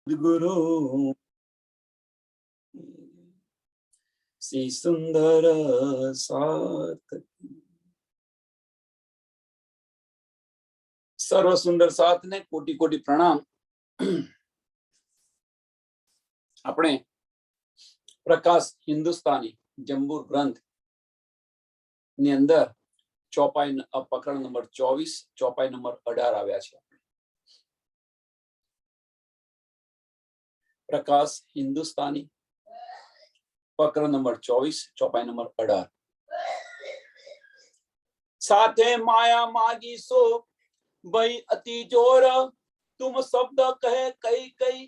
गुरु श्री सुंदर सात सर्व सुंदर सात ने कोटि कोटि प्रणाम। अपने प्रकाश हिंदुस्तानी जंबूर ग्रंथ ની અંદર ચોપાઈ પકડ નંબર 24 ચોપાઈ નંબર 18 આવ્યા છે। प्रकाश हिंदुस्तानी पकड़ नंबर 24 चौपाई नंबर 18। साथे माया मागी सो भई अति जोर, तुम शब्द कहे कई कई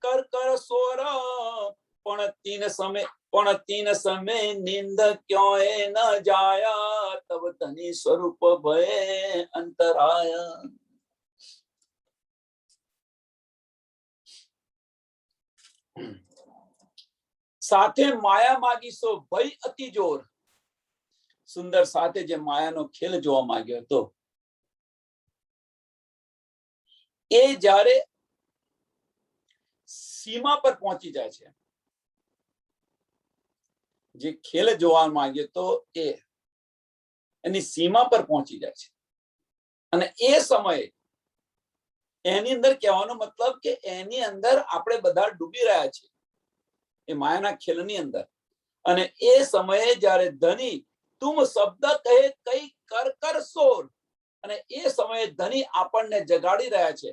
कर कर सोर, पण तीन समय नींद क्यों न जाया, तब धनी स्वरूप भय अंतराया। साथे माया मागी सो भय अति जोर। सुंदर साथे जे माया नो खेल जोवा माग्यो तो ए जारे सीमा पर पहुंची जाए छे। जे खेल जोवा माग्यो तो ए एनी सीमा पर पहुंची जाए छे अने ए समय एनी अंदर कहेवानो मतलब के एनी अंदर आपणे बधा डूबी रह्या छे ए मायाना खेलनी अंदर। अने ए समये जारे धनी तुम शब्द कहे कई कर कर सोर, अने ए समये धनी आपणने जगाड़ी रह्या छे।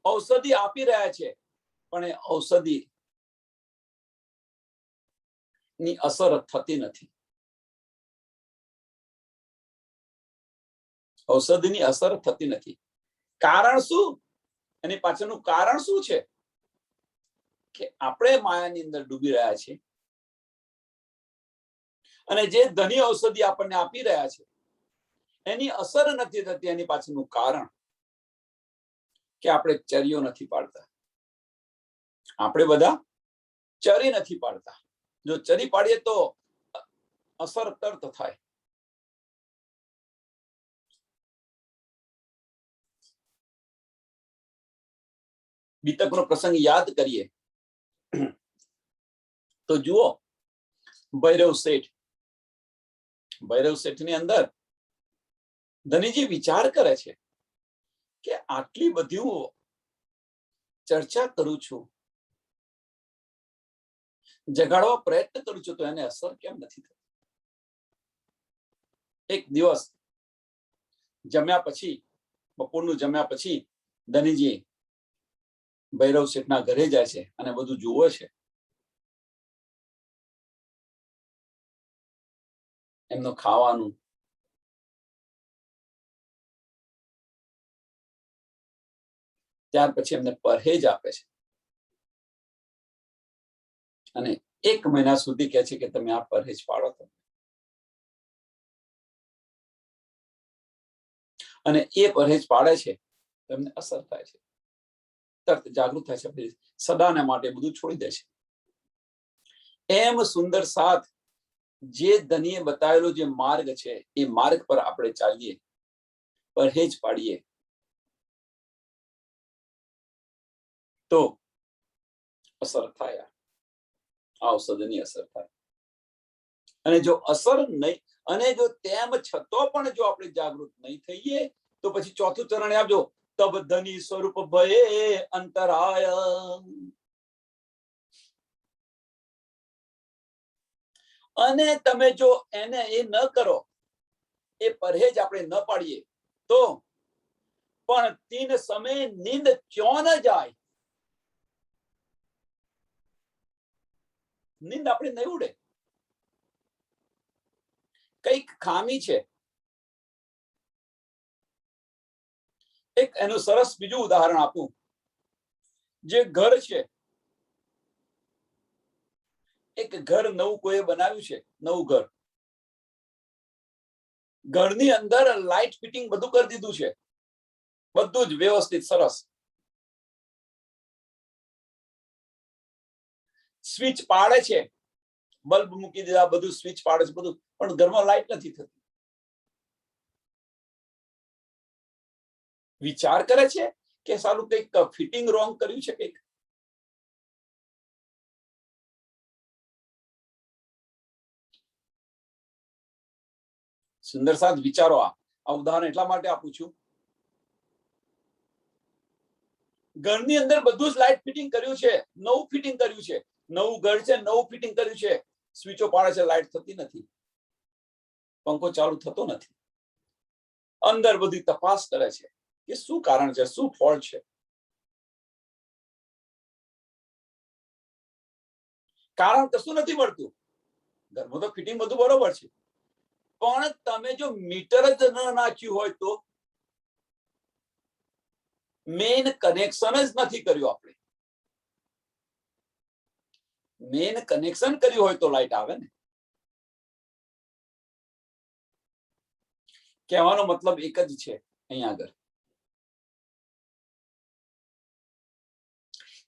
औषधि आपी रह्या छे पण ए औषधि नी असर थती नथी। औषधि नी असर थती नथी। कारण शुं? एनी पाछळनुं कारण शुं छे के आपणे मायानी अंदर डूबी रह्या छे अने जे धनी औषधि आपणने आपी रह्या छे एनी असर नथी थती। एनी पाछळनुं कारण के आपणे चर्यो नथी पाडता। आपणे बधा चरी नथी पाडता। जो चरी पाડીએ तो असर तर्त थाय। बीतकनो प्रसंग याद करिए तो जुओ भैरव सेठ ની અંદર ધનીજી વિચાર કરે છે કે આટલી બધી ચર્ચા કરું છું, જગાડવા પ્રયત્ન કરું છું, તો એને અસર કેમ નથી થતી? એક દિવસ જમ્યા પછી, બપોરનું જમ્યા પછી ધનીજી ભૈરવ શેઠના ઘરે જાય છે અને બધું જુએ છે। એમનું ખાવાનું, ત્યાર પછી એમને પરહેજ આપે છે અને 1 મહિના સુધી કહે છે કે તમે આ પરહેજ પાડો તો, અને એ પરહેજ પાડે છે તો એમને અસર થાય છે, તરત જાગૃત થાય છે, સદાને માટે બધું છોડી દે છે। એમ સુંદર સાથ જે ધનીએ બતાવેલો જે માર્ગ છે એ માર્ગ પર આપણે ચાલીએ, પરહેજ પાડીએ તો અસર થાય। ઔષધની અસર થાય। અને જો અસર નહીં, અને જો તેમ છતો પણ જો આપણે જાગૃત નહીં થઈએ તો પછી ચોથું ચરણ આપજો, તબ ધની સ્વરૂપ ભયે અંતરાય। અને તમે જો એને એ ન કરો, એ પરહેજ આપણે ન પાડીએ તો પણ 3 સમય નીંદ ક્यों ન જાય, નીંદ આપણે નહીં ઉડે। કઈક ખામી છે। એક એનું સરસ બીજું ઉદાહરણ આપું। જે ઘર છે, એક ઘર નવું કોઈએ બનાવ્યું છે, નવું ઘર, ઘરની અંદર લાઇટ ફિટિંગ બધું કરી દીધું છે, બધું જ વ્યવસ્થિત સરસ। સ્વિચ પાડે છે, બલ્બ મૂકી દીધા, બધું સ્વિચ પાડે છે બધું, પણ ઘરમાં લાઇટ નથી થતી। વિચાર કરે છે કે સારું કંઈક ફિટિંગ રોંગ કર્યું છે કંઈક? સુંદર સાથ વિચારો. આ ઉદાહરણ એટલા માટે આપું છું, ઘરની અંદર બધું જ લાઇટ ફિટિંગ કર્યું છે, નવું ફિટિંગ કર્યું છે, નવું ઘર છે, નવું ફિટિંગ કર્યું છે, સ્વિચો પાડે છે, લાઇટ થતી નથી, પંખો ચાલુ થતો નથી. અંદર બધી તપાસ કરે છે કે શું કારણ છે, શું ફોલ્ટ છે. કારણ કશું નથી મળતું. ઘરમાં તો ફિટિંગ બધું બરોબર છે, પણ તમે જો મીટર જ ન નાખ્યું હોય તો, મેઇન કનેક્શન જ નથી કર્યું આપણે. મેઇન કનેક્શન કર્યું હોય તો લાઈટ આવે ને. કહેવાનો મતલબ એક જ છે અહીંયા આગળ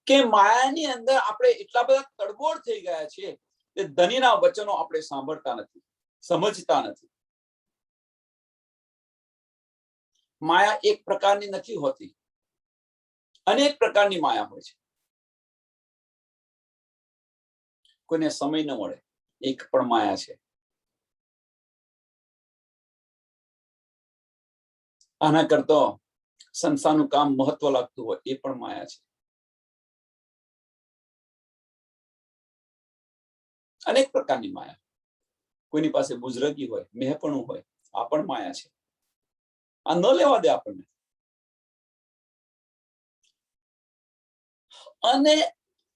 કે માયાની અંદર આપણે એટલા બધા તડબોળ થઈ ગયા છે કે ધનીના વચનો આપણે સાંભળતા નથી, સમજતા નથી. માયા એક પ્રકારની નથી હોતી, અનેક પ્રકારની માયા હોય છે. કોઈને સમય ન મળે, એક પણ માયા છે. આના કરતો સંસ્થાનું કામ મહત્વ લાગતું હોય એ પણ માયા છે. અનેક પ્રકારની માયા. કોઈની પાસે બુઝરગી હોય, મેહપણું હોય, આ પણ માયા છે. આ ન લેવા દે આપણને. અને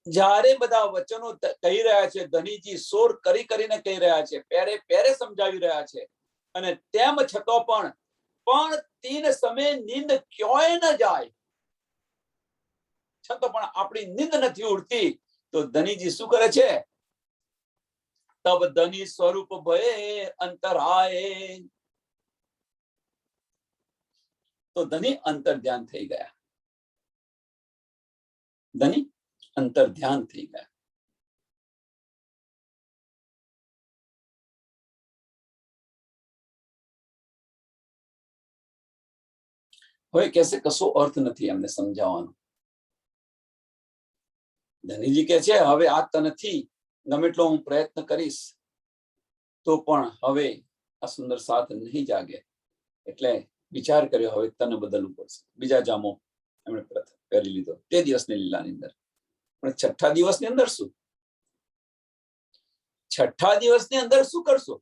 જ્યારે બધા વચનો કહી રહ્યા છે, ધનીજી સોર કરી કરીને કહી રહ્યા છે, પેરે પેરે સમજાવી રહ્યા છે, અને તેમ છતાં પણ તીન સમય નીંદ ક્યોય ન જાય, છતાં પણ આપણી નીંદ નથી ઉડતી. તો ધનીજી શું કરે છે? તબ ધની સ્વરૂપ ભય અંતરાય. તો ધની અંતર ધ્યાન થઈ ગયા. ધની અંતર ધ્યાન થઈ ગયા. હવે કહેશે કશો અર્થ નથી એમને સમજાવવાનો. ધનીજી કહે છે હવે આ તનથી ગમે એટલો હું પ્રયત્ન કરીશ તો પણ હવે આ સુંદર સાથ નહીં જાગે. એટલે વિચાર કર્યો હવે તને બદલવું પડશે. બીજા જામો એમણે પહેરી લીધો તે દિવસની લીલાની અંદર. પણ છઠ્ઠા દિવસની અંદર શું? છઠ્ઠા દિવસની અંદર શું કરશો?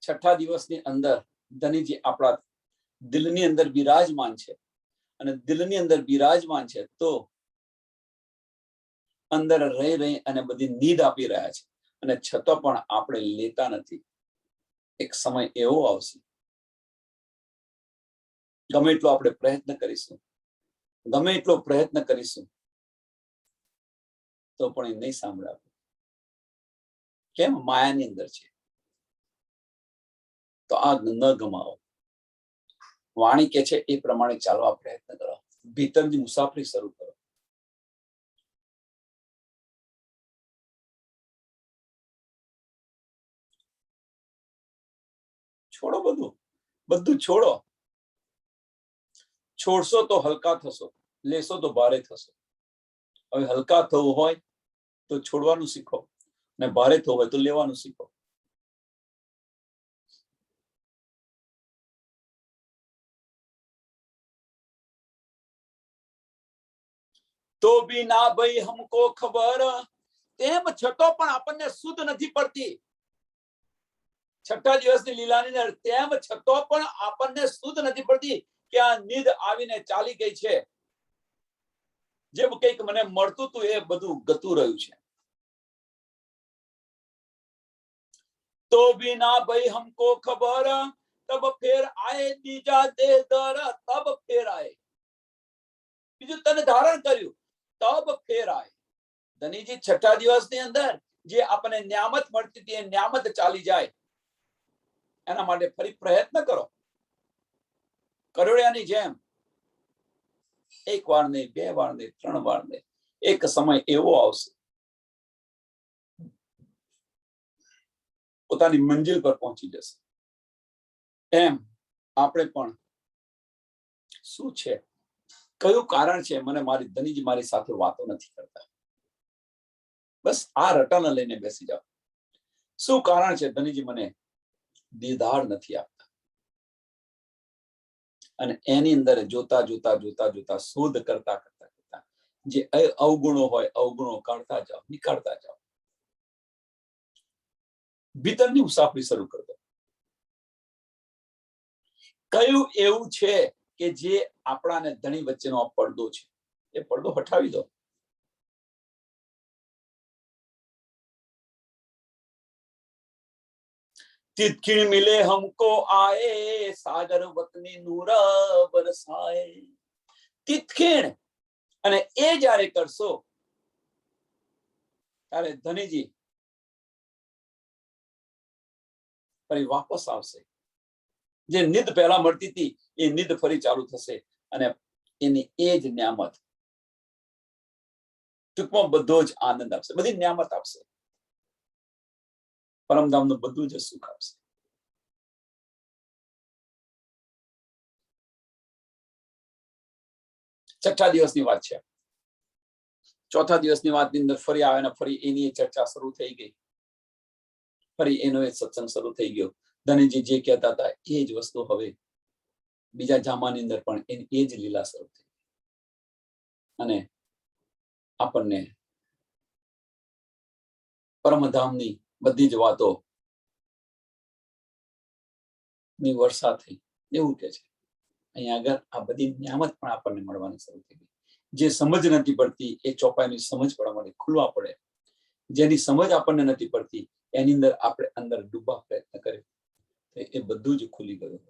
છઠ્ઠા દિવસની અંદર ધનીજી આપણા દિલની અંદર બિરાજમાન છે, અને દિલની અંદર બિરાજમાન છે તો અંદર રહી રહી અને બધી નીંદ આપી રહ્યા છે, અને છતાં પણ આપણે લેતા નથી. એક સમય એવો આવશે, ગમે એટલો આપણે પ્રયત્ન કરીશું, ગમે એટલો પ્રયત્ન કરીશું તો પણ એ નહીં સાંભળાવે. કેમ? માયાની અંદર છે. તો આ ન ગમાવો. વાણી કે છે એ પ્રમાણે ચાલવા પ્રયત્ન કરો. ભીતરની મુસાફરી શરૂ કરો. છોડો બધું, બધું છોડો. છોડશો તો હલકા થશો, લેશો તો ભારે થશો. હવે હલકા થવું હોય તો છોડવાનું શીખો, અને ભારે થવું હોય તો લેવાનું શીખો. તો બી ના ભાઈ હમકો ખબર, તેમ છતાં પણ આપણને શુદ્ધ નથી પડતી. છઠ્ઠા દિવસની લીલાની અંદર તેમ છતાં પણ આપણને શુદ્ધ નથી પડતી કે આ નીંદ આવીને ચાલી ગઈ છે. જે કંઈક મને મળતું હતું એ બધું ગતું રહ્યું છે. તો બી ના ભાઈ હમકો ખબર, તબ ફેર આયે બીજા દેહ દર, તબ ફેર આયે. બીજું તને ધારણ કર્યું તબ ફેર આયે. ધનીજી છઠ્ઠા દિવસની અંદર જે આપણને ન્યામત મળતી હતી એ ન્યામત ચાલી જાય એના માટે ફરી પ્રયત્ન કરો. કરોડિયાની જેમ એક વાર નહીં, બે વાર નહીં, ત્રણ વાર નહીં, એક સમય એવો આવશે પોતાની મંજિલ પર પહોંચી જશે. એમ આપણે પણ શું છે, કયું કારણ છે મને મારી ધનીજી મારી સાથે વાતો નથી કરતા? બસ આ રટાને લઈને બેસી જાઓ. શું કારણ છે ધનીજી મને દીદાર નથી આપતા? અને એની અંદર જોતા જોતા જોતા જોતા શોધ કરતા કરતા કરતા જે અવગુણો હોય અવગુણો કાઢતા જાઓ, નીકાળતા જાઓ. ભીતરની મુસાફરી શરૂ કરી દો. કયું એવું છે કે જે આપણા ને ધણી વચ્ચેનો પડદો છે, એ પડદો હટાવી દો. तितकिण मिले हमको आए, सागर वतनी नूर बरसाए. तितकिण અને એ જ્યારે કરશો ત્યારે ધનીજી ફરી વાપસ આવશે. જે નિદ પહેલા મળતી હતી એ નિદ ફરી ચાલુ થશે અને એની એ જ ન્યામત, ટૂંકમાં બધો જ આનંદ આપશે, બધી ન્યામત આપશે, પરમધામનું બધું જ સુખ આપશે. છઠ્ઠા દિવસની વાત છે. ચોથા દિવસની વાતની અંદર ફરી આવે ને ફરી એની ચર્ચા શરૂ થઈ ગઈ. ફરી એનો એ સત્સંગ શરૂ થઈ ગયો. ધનીજી જે કહેતા હતા એ જ વસ્તુ હવે બીજા જામાની અંદર પણ એ જ લીલા શરૂ થઈ. અને આપણને પરમધામની બધી જ વાતો ની વર્ષા થઈ. એવું કે છે અહીંયા આગળ આ બધી નિયામત પણ આપણને મળવાની શરૂ થઈ ગઈ. જે સમજ નથી પડતી એ ચોપાઈની સમજ પડવા માટે ખુલવા પડે. જેની સમજ આપણને નથી પડતી એની અંદર આપણે અંદર ડૂબવા પ્રયત્ન કરે એ બધું જ ખુલી ગયું.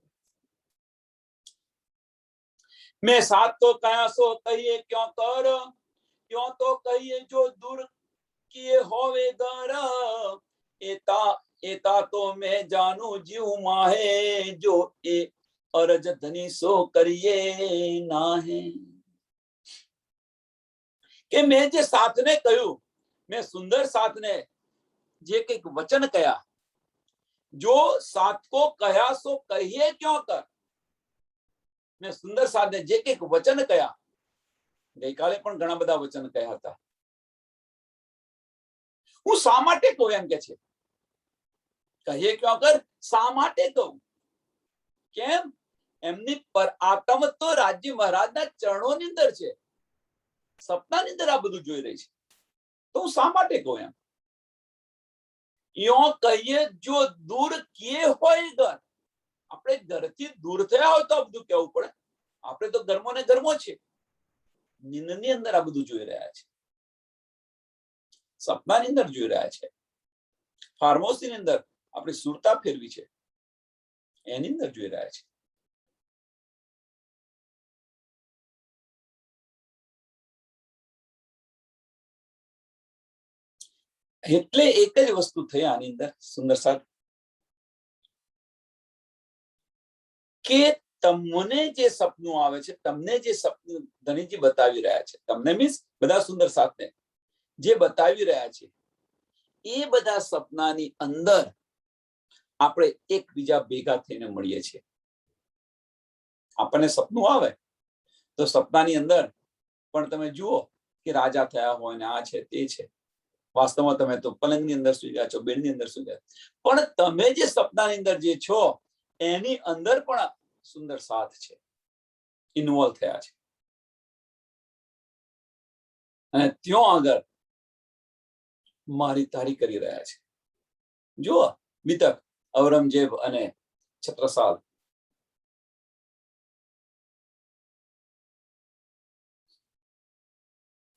મેં સાથ તો કયા સો કહીએ ક્यों કર, क्यों तो कहिए जो दूर किए होवे घर, एता तो मैं जानू जीव माहे, जो ए अरज धनी સો કરીએ ના હે. કે મેં જે સાથને કહ્યું, મેં સુંદર સાથને જે કંઈક વચન કયા, જો સાથ કો કયા સો કહીએ ક્यों કર. મેં સુંદર સાથને જે કંઈક વચન કયા, ગઈકાલે પણ ઘણા બધા વચન કયા હતા, હું શા માટે કહું એમ કે છે. કહીએ ક્यों કર, શા માટે કહું? કેમ? એમની પર આત્મ તો રાજ્ય મહારાજના ચરણોની અંદર છે, સપનાની અંદર આ બધું જોઈ રહી છે, તો હું શા માટે કહું એમ? યો કહીએ જો દૂર કિए હોય ઘર. આપણે ઘરથી દૂર થયા હોય તો આ બધું કહેવું પડે. આપણે તો ગરમો ને ગરમો છે, નીંદની અંદર આ બધું જોઈ રહ્યા છે, સપનાની અંદર જોઈ રહ્યા છે, ફાર્મ હાઉસની અંદર આપણે સુરતા ફેરવી છે એની અંદર જોઈ રહ્યા છે. એટલે એક જ વસ્તુ થઈ આની અંદર સુંદર સાહેબ, કે તમને જે સપનું આવે છે, તમને જે સપનું ધનીજી બતાવી રહ્યા છે, તમને મીન્સ બધા સુંદર સાથને જે બતાવી રહ્યા છે, એ બધા સપનાની અંદર આપણે એકબીજા ભેગા થઈને મળીએ છીએ. આપણને સપનું આવે તો સપનાની અંદર પણ તમે જુઓ કે રાજા થયા હોય ને આ છે તે છે, વાસ્તવમાં તમે તો પલંગની અંદર સુઈ ગયા છો, બેડની અંદર સુઈ ગયા, પણ તમે જે સપનાની અંદર જે છો એની અંદર પણ સુંદર સાથ છે, ઇન્વોલ્વ થયા છે. અને ત્યાં આગળ મારી તારી કરી રહ્યા છે. જુઓ મિતક, ઔરંગઝેબ અને છત્રસાલ,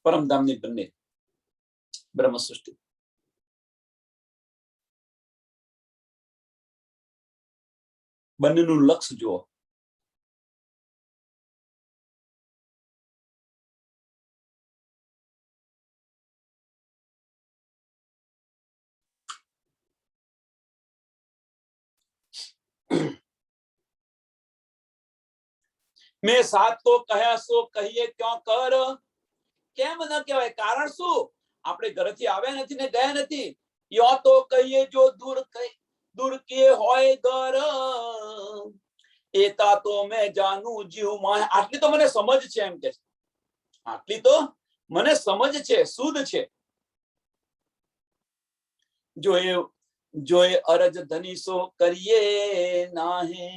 પરમધામની બંને બ્રહ્મ સૃષ્ટિ. બંનેનું લક્ષ જુઓ. મેં સાથ તો કહ્યા સો કહીએ ક્यों કર. કેમ ન કહેવાય? કારણ શું? આપણે ઘરેથી આવ્યા નથી ને ગયા નથી. યો તો કહીએ જો દૂર दूर किए होय घर एता तो मैं जानू जीव माय आटली तो मने समझ छे एम के आटली तो मने समझ छे शुद्ध छे जो ए अरज धनी सो करिए नाहे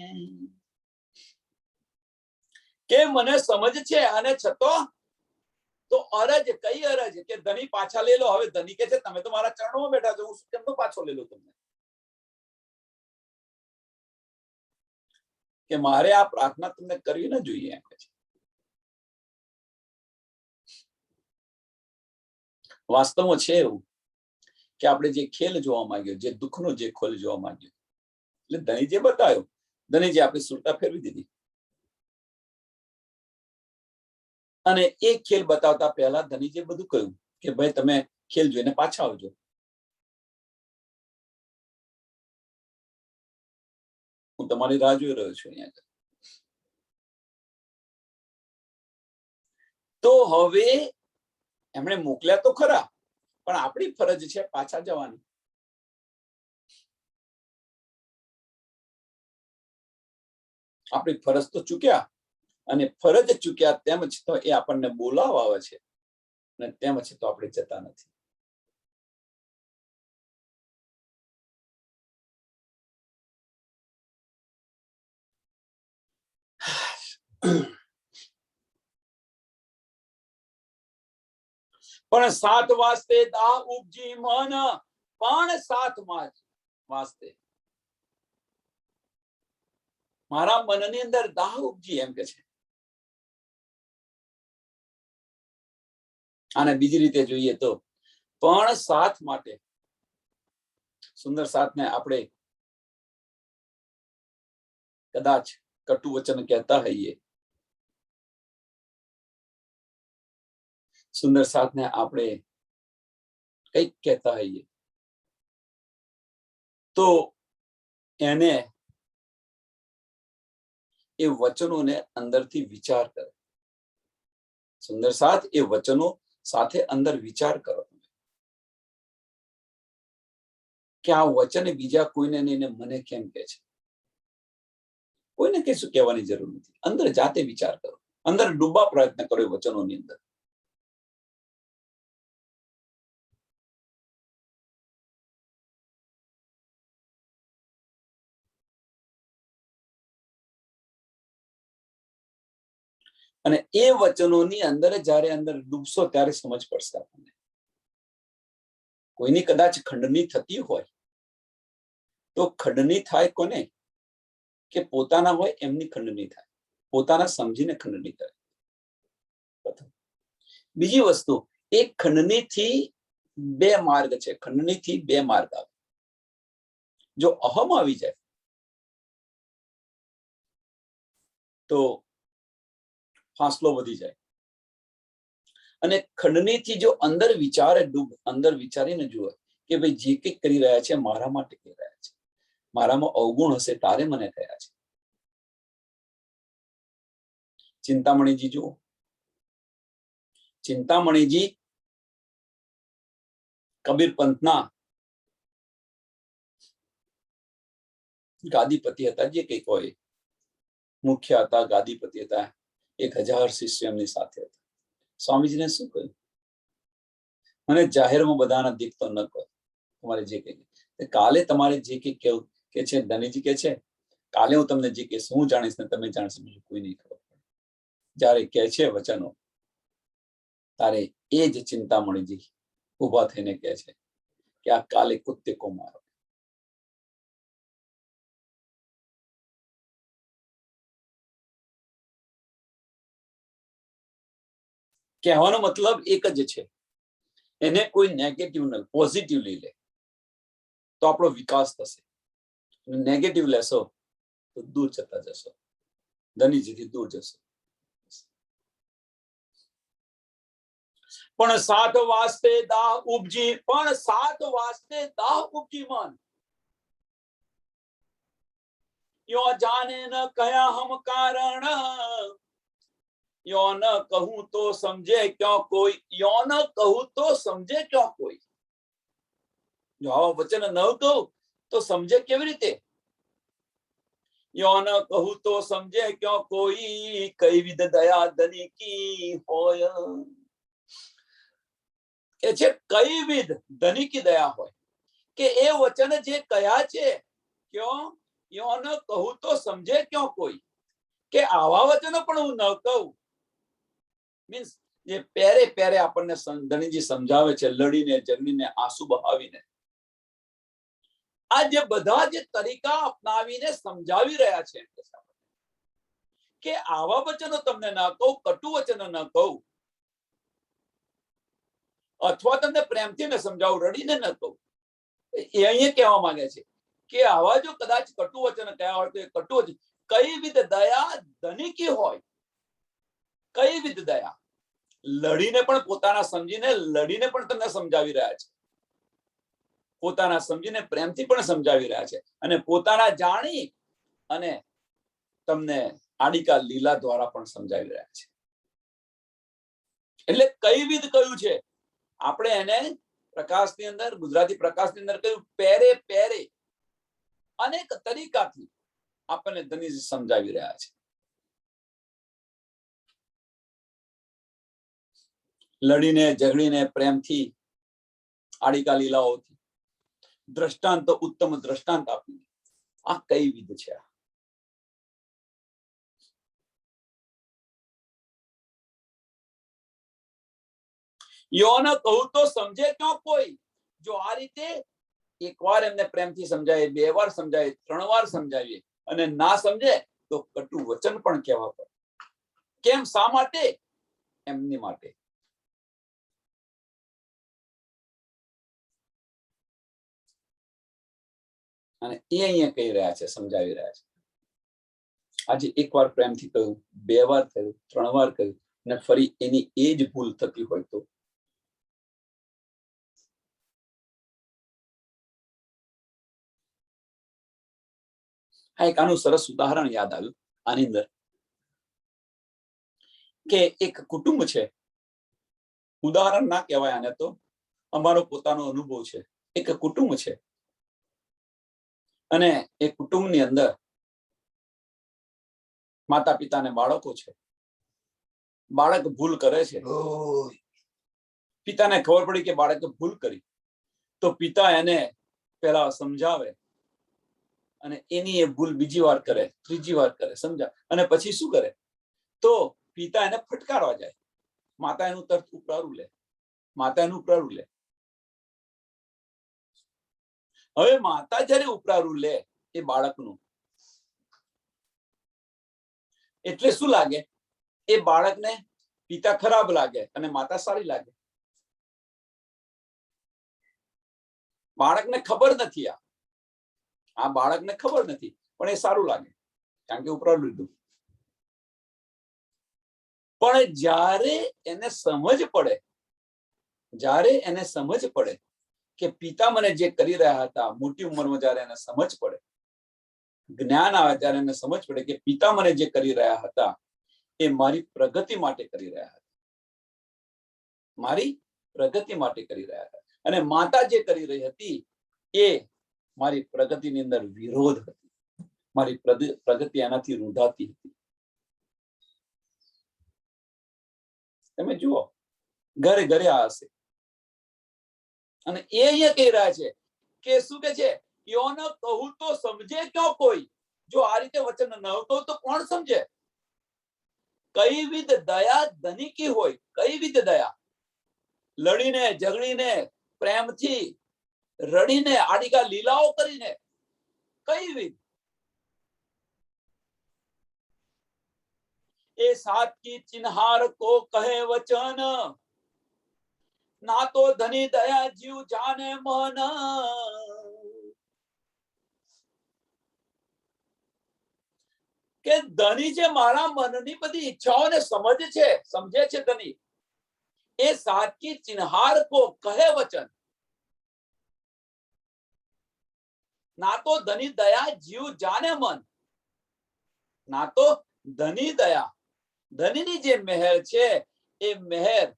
के मने समझ छे अने छतो तो अरज कई अरज के धनी पाछा ले लो हवे धनी के छे तमे तो मारा चरणों में बैठा छो केम तो पाछो ले लो तुमने के मारे आ प्रार्थना तुमने करवी न जोईए एम के वास्तवमां छे एवुं के आपणे जे खेल जोवा मांग्यो जे दुखनो जे खोल जोवा मांग्यो એટલે ધનીજે બતાવ્યો ધનીજે આપણી સુરતા ફેરવી દીધી અને એક ખેલ બતાવતા પહેલા ધનીજે બધું કહ્યું કે ભાઈ તમે ખેલ જોઈને પાછા આવજો હું તમારી રાહ જોઈ રહ્યો છું અહીંયા તો હવે એમણે મોકલ્યા તો ખરા પણ આપણી ફરજ છે પાછા જવાની આપણી ફરજ તો ચૂક્યા અને ફરજ ચૂક્યા તેમ છતાં એ આપણને બોલાવવા આવે છે અને તેમ છતાં આપણે જતા નથી પણ સાથ વાસ્તે દા ઉપજી મન પણ સાથ વાસ્તે મારા મનની અંદર દાહ ઉપજી એમ કે છે અને બીજી રીતે જોઈએ તો પણ સાથ માટે સુંદર સાથને આપણે કદાચ કટુ વચન કહેતા હોઈએ સુંદર સાથને આપણે કંઈક કહેતા હોઈએ તો એને એ વચનોને અંદરથી વિચાર કરે સુંદર સાથ એ વચનો સાથે અંદર વિચાર કરો કે આ વચન બીજા કોઈને નહીં મને કેમ કહે છે કોઈને કશું કહેવાની જરૂર નથી અંદર જાતે વિચાર કરો અંદર ડૂબવા પ્રયત્ન કરો એ વચનોની અંદર અને એ વચનોની અંદર જ્યારે અંદર ડૂબશો ત્યારે સમજ પડશે આપણને કોઈની કદાચ ખંડની થતી હોય તો ખંડની થાય કોને કે પોતાના હોય એમની ખંડની થાય પોતાના સમજીને ખંડની થાય પ્રથમ બીજી વસ્તુ એક ખંડનીથી બે માર્ગ છે ખંડનીથી બે માર્ગ આવે જો અહમ આવી જાય તો ફાસલો વધી જાય અને ખંડનીથી જો અંદર વિચારે ડૂબ અંદર વિચારીને જુએ કે ભાઈ જે કંઈક કરી રહ્યા છે મારા માટે કરી રહ્યા છે મારામાં અવગુણ હશે તારે મને થયા છે ચિંતામણીજી જુઓ ચિંતામણીજી કબીર પંથના ગાદીપતિ હતા જે કંઈક હોય મુખ્ય હતા ગાદીપતિ હતા 1000 શિષ્ય એમની સાથે હતા સ્વામીજીને શું કહ્યું મને જાહેરમાં બધાના દીકતો ન કહો તમારે જે કંઈ કાલે તમારે જે કંઈ કેવું કે છે ધનીજી કે છે કાલે હું તમને જે કહીશ હું જાણીશ ને તમે જાણશો બીજું કોઈ નહીં ખબર પડે જ્યારે કહે છે વચનો તારે એ જ ચિંતામણીજી ઉભા થઈને કહે છે કે આ કાલે કુત્તે કો મારો કહેવાનો મતલબ એક જ છે એને કોઈ નેગેટિવ ન પોઝિટિવ લઈ લે તો આપણો વિકાસ થશે નેગેટિવ લેશો તો દૂર જતા જશો ધનીજીથી દૂર જશો પણ સાત વાસ્તે દાહ ઉપજી પણ સાત વાસ્તે દાહ ઉપજી મન यो जाने न कया हम कारण यो न कहूं तो समझे क्यों कोई यो न कहूं तो समझे क्यों कोई जो वचन न કહું તો સમજે કેવી રીતે? યો ન કહું તો સમજે ક્યો કોઈ, કઈ વિધ દયા ધની કી હોય. એ છે કઈ વિધ ધની કી દયા હોય, કે એ વચન જે કયા છે ક્યો યો ન કહું તો સમજે ક્યો કોઈ, કે આવા વચનો પણ હું ન કહું. મીન્સ જે પેરે પેરે આપણને ધણીજી સમજાવે છે, લડીને ઝઘડીને આંસુ બહાવીને. આ જે બધા જે તરીકા અપનાવીને સમજાવી રહ્યા છે કે આવા વચનો તમને ન કહું, કટુ વચનો ન કહું, અથવા તમને પ્રેમથી ન સમજાવું, રડીને ન કહું. એ અહીંયા કહેવા માંગે છે કે આવા જો કદાચ કટુ વચન કયા હોય તો એ કટુ વચન કઈ વિધ દયા ધનિકી હોય. કઈ વિધ દયા, લડીને પણ પોતાના સમજીને લડીને પણ તમને સમજાવી રહ્યા છે, પોતાના સમજીને પ્રેમથી પણ સમજાવી રહ્યા છે, અને પોતાના જાણી અને તમને આડિકા લીલા દ્વારા પણ સમજાવી રહ્યા છે. એટલે કઈ વિધ કયું છે, આપણે એને પ્રકાશની અંદર, ગુજરાતી પ્રકાશની અંદર કહ્યું પેરે પેરે અનેક તરીકાથી આપણને ધનીજી સમજાવી રહ્યા છે. લડીને ઝઘડીને પ્રેમથી આડિકા લીલાઓથી દ્રષ્ટાંત, ઉત્તમ દ્રષ્ટાંત આપીને આ કઈ વિધ છે. યોને કહું તો સમજે ક્યાં કોઈ. જો આ રીતે એકવાર એમને પ્રેમથી સમજાય, બે વાર સમજાય, ત્રણ વાર સમજાવીએ અને ના સમજે તો કટુ વચન પણ કહેવા પડે. કેમ, શા માટે? એમની માટે. અને એ અહીંયા કહી રહ્યા છે, સમજાવી રહ્યા છે. આજે એકવાર પ્રેમથી કહ્યું, બે વાર કહ્યું, ત્રણ વાર કહ્યું, અને ફરી એની એ જ ભૂલ થતી હોય તો આ એક આનું સરસ ઉદાહરણ યાદ આવ્યું આની અંદર, કે એક કુટુંબ છે. ઉદાહરણ ના કહેવાય આને, તો અમારો પોતાનો અનુભવ છે. એક કુટુંબ છે અને એ કુટુંબની અંદર માતા પિતા ને બાળકો છે. બાળક ભૂલ કરે છે, પિતાને ખબર પડી કે બાળકે ભૂલ કરી, તો પિતા એને પેલા સમજાવે અને એની એ ભૂલ બીજી વાર કરે, ત્રીજી વાર કરે, સમજાવે, અને પછી શું કરે તો પિતા એને ફટકારવા જાય. માતા એનું તરત ઉપરારું લે, માતા એનું ઉપરારું લે. હવે માતા જયારે ઉપરારું લે એ બાળકનું, એટલે શું લાગે? એ બાળકને પિતા ખરાબ લાગે અને માતા સારી લાગે. બાળકને ખબર નથી, આ બાળકને ખબર નથી, પણ એ સારું લાગે કારણ કે ઉપરારું લીધું. પણ જ્યારે એને સમજ પડે, જ્યારે એને સમજ પડે કે પિતા મને જે કરી રહ્યા હતા, મોટી ઉંમરમાં જ્યારે એને સમજ પડે, જ્ઞાન આવે ત્યારે એને સમજ પડે કે પિતા મને જે કરી રહ્યા હતા એ મારી પ્રગતિ માટે કરી રહ્યા હતા, મારી પ્રગતિ માટે કરી રહ્યા હતા. અને માતા જે કરી રહી હતી એ મારી પ્રગતિની અંદર વિરોધ હતી, મારી પ્રગતિ એનાથી રૂંધાતી હતી. તમે જુઓ, ઘરે ઘરે આ હશે. અને એ અહીંયા કહી રહ્યા છે કે શું કે છે, યોને કહું તો સમજે ક્યાં કોઈ. જો આ રીતે વચન ન કહું તો કોણ સમજે? કઈ વિધ દયા ધનિકી હોય, કઈ વિધ દયા, લડીને ઝઘડીને પ્રેમથી રડીને આડિકા લીલાઓ કરીને, કઈ વિધ. એ સાત કી ચિન્હાર કો કહે વચન, ના તો ધની દયા જીવ જાને મન. કે ધની જે મારા મનની બધી ઈચ્છાઓને સમજે છે ધની, એ સાચી ચિન્હાર કો કહે વચન, ના તો ધની દયા જીવ જાને મન. ના તો ધની દયા, ધનીની જે મહેર છે એ મહેર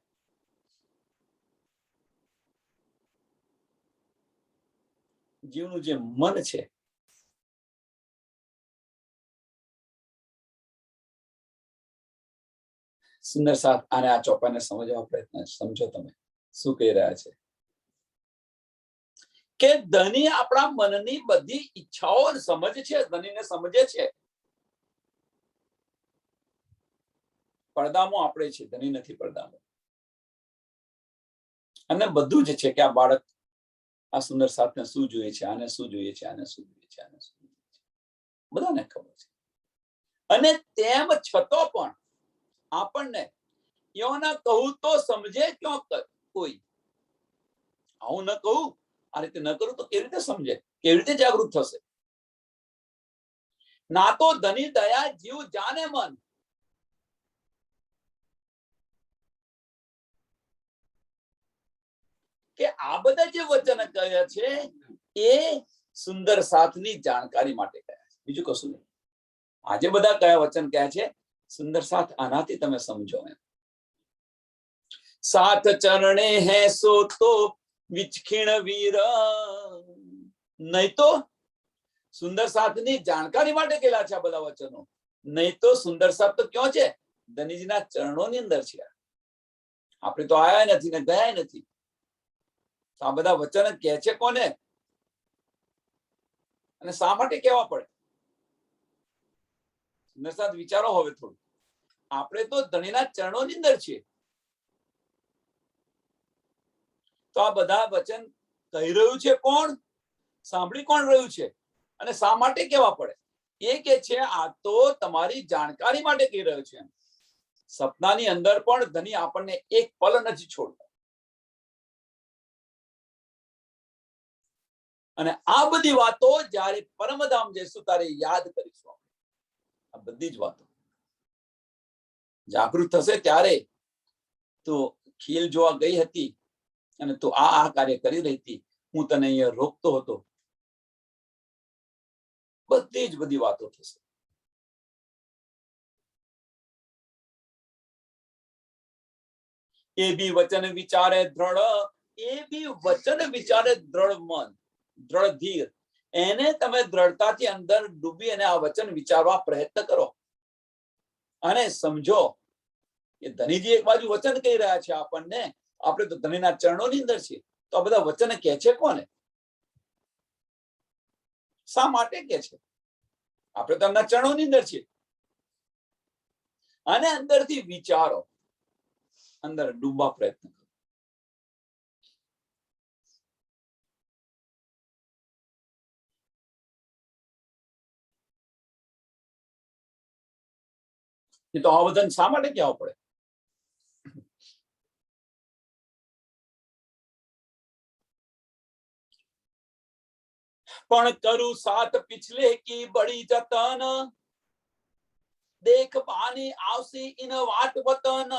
જીવનું જે મન છે સુંદર સાથ આને આ ચોપાને સમજવા પ્રયત્ન સમજો તમે શું કહી રહ્યા છે કે ધની આપણા મનની બધી ઈચ્છાઓ સમજ છે, ધનીને સમજે છે. પડદામાં આપણે છે, ધની નથી પડદામાં. અને બધું જ છે કે આ બાળક આ સુંદર સાથને શું જોઈએ છે, આને શું જોઈએ છે, આને શું જોઈએ છે, આને શું જોઈએ છે, બધાને ખબર છે. અને તેમ છતાં પણ આપણને એઓના કહું તો સમજે ક્યાં કોઈ, આવું ન કહું, આ રીતે ન કરું તો કેવી રીતે સમજે, કેવી રીતે જાગૃત થશે? ના તો ધની દયા જીવ જાને મન. કે આ બધા જે વચન કહ્યા છે એ સુંદર સાથની જાણકારી માટે કહ્યા છે, બીજું કશું નહીં. આજે બધા કયા વચન કહ્યા છે? સુંદર સાથ આનાથી તમે સમજો. એમ સાથ ચરણે હે સો તો વિચખીણ વીર, નહીં તો સુંદર સાથની જાણકારી માટે કેલા છે આ બધા વચનો. નહીં તો સુંદર સાથ તો ક્યાં છે? ધનીજીના ચરણોની અંદર છે. આપણે તો આયા નથી ને ગયા નથી. આ બધા વચન કહે છે કોને અને શા માટે કહેવા પડે? સુંદર સાથ વિચારો હવે થોડું. આપણે તો ધણીના ચરણોની અંદર છીએ. તો આ બધા વચન કહી રહ્યું છે કોણ? સાંભળી કોણ રહ્યું છે? અને શા માટે કહેવા પડે? એ કે છે આ તો તમારી જાણકારી માટે કહી રહ્યો છે. સપનાની અંદર પણ ધની આપણને એક પલ નથી છોડતો. અને આ બધી વાતો જ્યારે પરમધામ જઈશું ત્યારે યાદ કરીશું. આ બધી જ વાતો જાગૃત થશે ત્યારે. તો ખીલ જોવા ગઈ હતી અને તું આ કાર્ય કરી રહી હતી, હું તને અહીંયા રોકતો હતો, બધી જ બધી વાતો થશે. એ બી વચન વિચારે દ્રઢ, એ બી વચન વિચારે દ્રઢ મન, દ્રઢ ધીર. એને તમે દ્રઢતાથી અંદર ડૂબી અને આ વચન વિચારવા પ્રયત્ન કરો અને સમજો કે ધનીજી એક બાજુ વચન કહી રહ્યા છે આપણને, આપણે તો ધનીના ચરણોની અંદર છીએ. તો આ બધા વચન કહે છે કોને? શા માટે કહે છે? આપણે તો એમના ચરણોની અંદર છીએ. અને અંદરથી વિચારો, અંદર ડૂબવા પ્રયત્ન કરો. એ તો આ વચન શા માટે કહેવા પડે? પણ કરું સાથ પિછલે કી બડી જતન, દેખ પાની આવસી ઇન વાટ વતન.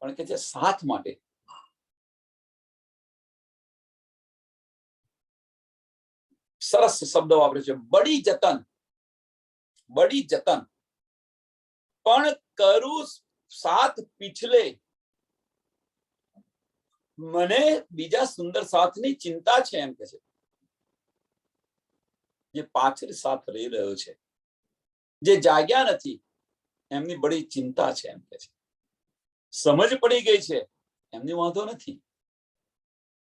પણ કે છે સાથ માટે. સરસ શબ્દ વાપરે છે, બડી જતન. બડી જતન. પણ કરું સાથ પિછલે, મને બીજા સુંદર સાથની ચિંતા છે એમ કે છે. જે પાછળ સાથ રહી રહ્યો છે, જે જાગ્યા નથી, એમની બડી ચિંતા છે એમ કે છે. સમજ પડી ગઈ છે એમની વાંધો નથી,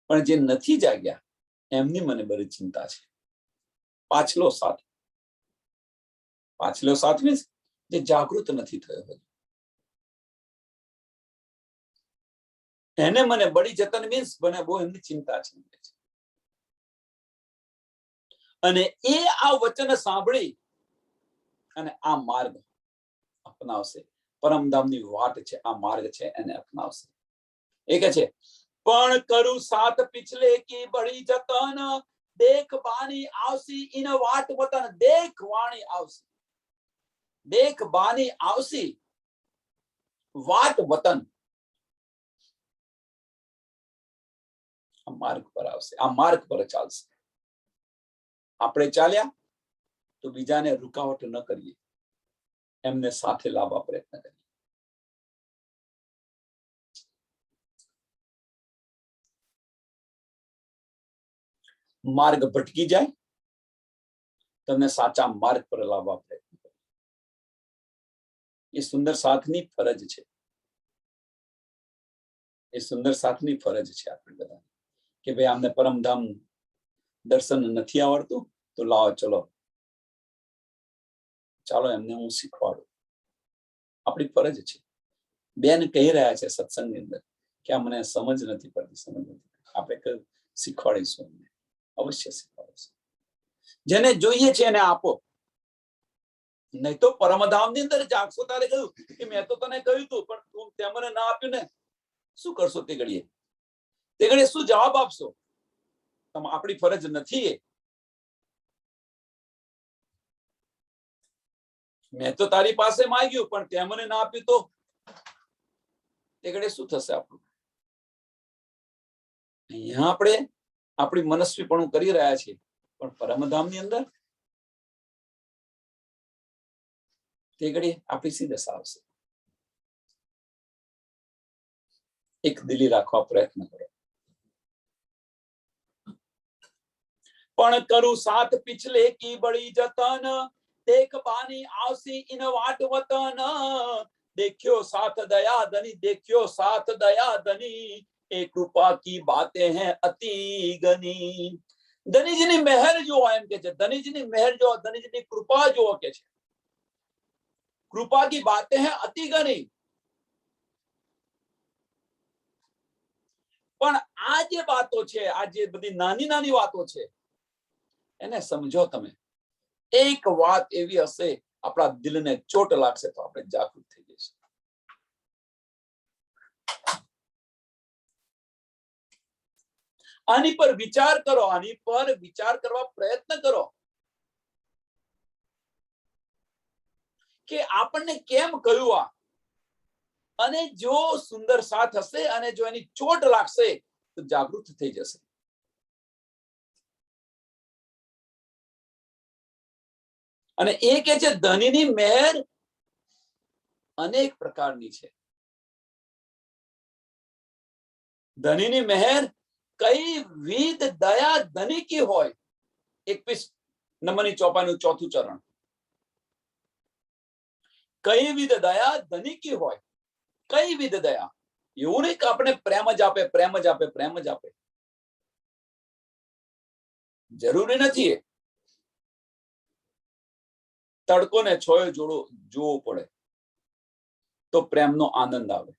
પણ જે નથી જાગ્યા એમની મને બડી ચિંતા છે. પાછલો સાથ. પાછલો સાથ મીન્સ જે જાગૃત નથી થયો, એને મને બડી જતન મીન્સ મને બહુ એમની ચિંતા છે. અને એ આ વચન સાંભળી અને આ માર્ગ અપનાવશે. પરમધામની વાટ છે, આ માર્ગ છે, એને અપનાવશે. એ કે છે પણ કરું સાથ પિછલે કી બડી જતન, દેખ બાની આવસી ઇન વાટ વતન. દેખ વાણી આવસી, દેખ બાની આવસી વાટ વતન. આ માર્ગ પર આવશે, આ માર્ગ પર ચાલશે. આપણે ચાલ્યા તો બીજાને રૂકાવટ ન કરીએ, એમને સાથે લાવવા પ્રયત્ન કરીએ. માર્ગ ભટકી જાય, તમને સાચા માર્ગ પર લાવવા પ્રયત્ન કરે. એ સુંદર સાથની ફરજ છે. એ સુંદર સાથની ફરજ છે આપણે બધા કે ભાઈ આમને પરમધામ દર્શન નથી આવડતું તો લાવો, ચલો ચાલો એમને હું શીખવાડું. આપણી ફરજ છે. બેન કહી રહ્યા છે સત્સંગની અંદર કે આ મને સમજ નથી પડતી, સમજ નથી. આપણે શીખવાડીશું, એમને અવશ્ય શીખવાડીશું. જેને જોઈએ છે એને આપો. નહીં તો પરમધામની અંદર જાગશો તારે કહ્યું કે મેં તો તને કહ્યું હતું પણ તું તે મને ના આપ્યું ને, શું કરશો તે ઘડીએ? તે ઘડીએ શું જવાબ આપશો? આપણી ફરજ નથી એ. મેં તો તારી પાસે માંગ્યું પણ તે મને ના આપ્યું તો તે ઘડીએ શું થશે આપણું? અહીંયા આપણે આપણી મનસ્વીપણું કરી રહ્યા છીએ, પણ પરમધામની અંદર તે ઘડી આપણી સી દશા આવશે. એક દિલી રાખવા પ્રયત્ન કરો. પણ કરું સાથ પિછલે કી બડી જતન, દેખ બાની આવસી ઇન વાટ વતન. દેખ્યો સાથ દયા ધની, દેખ્યો સાથ દયા ધની, એ કૃપા કી બાतें हैं અતિ ગની. ધનીજીની મહેર જો એમ કે છે, ધનીજીની મહેર જો, ધનીજીની કૃપા જો કે છે. કૃપા કી બાतें हैं અતિ ગની. પણ આ જે વાતો છે, આ જે બધી નાની નાની વાતો છે, એને સમજો તમે. એક વાત એવી હશે આપણા દિલને ચોટ લાગશે તો આપણે જાગૃત થઈ જઈશું. આની પર વિચાર કરો, આની પર વિચાર કરવા પ્રયત્ન કરો કે આપણને કેમ કહ્યું આ. અને જો સુંદર સાથ હશે અને જો એની ચોટ લાગશે તો જાગૃત થઈ જશે. અને એ કે છે ધનીની મહેર અનેક પ્રકારની છે. ધનીની મહેર કઈ વિધ દયા ધની કી હોય. 21 નંબરની ચોપાઈનું 4થું ચરણ. કઈ વિધ દયા ધની કી હોય. કઈ વિધ દયા. એવું નહીં કે આપણે પ્રેમ જ આપે, પ્રેમ જ આપે, પ્રેમ જ આપે. જરૂરી નથી. તડકો ને છોયો જોવો પડે તો પ્રેમનો આનંદ આવે.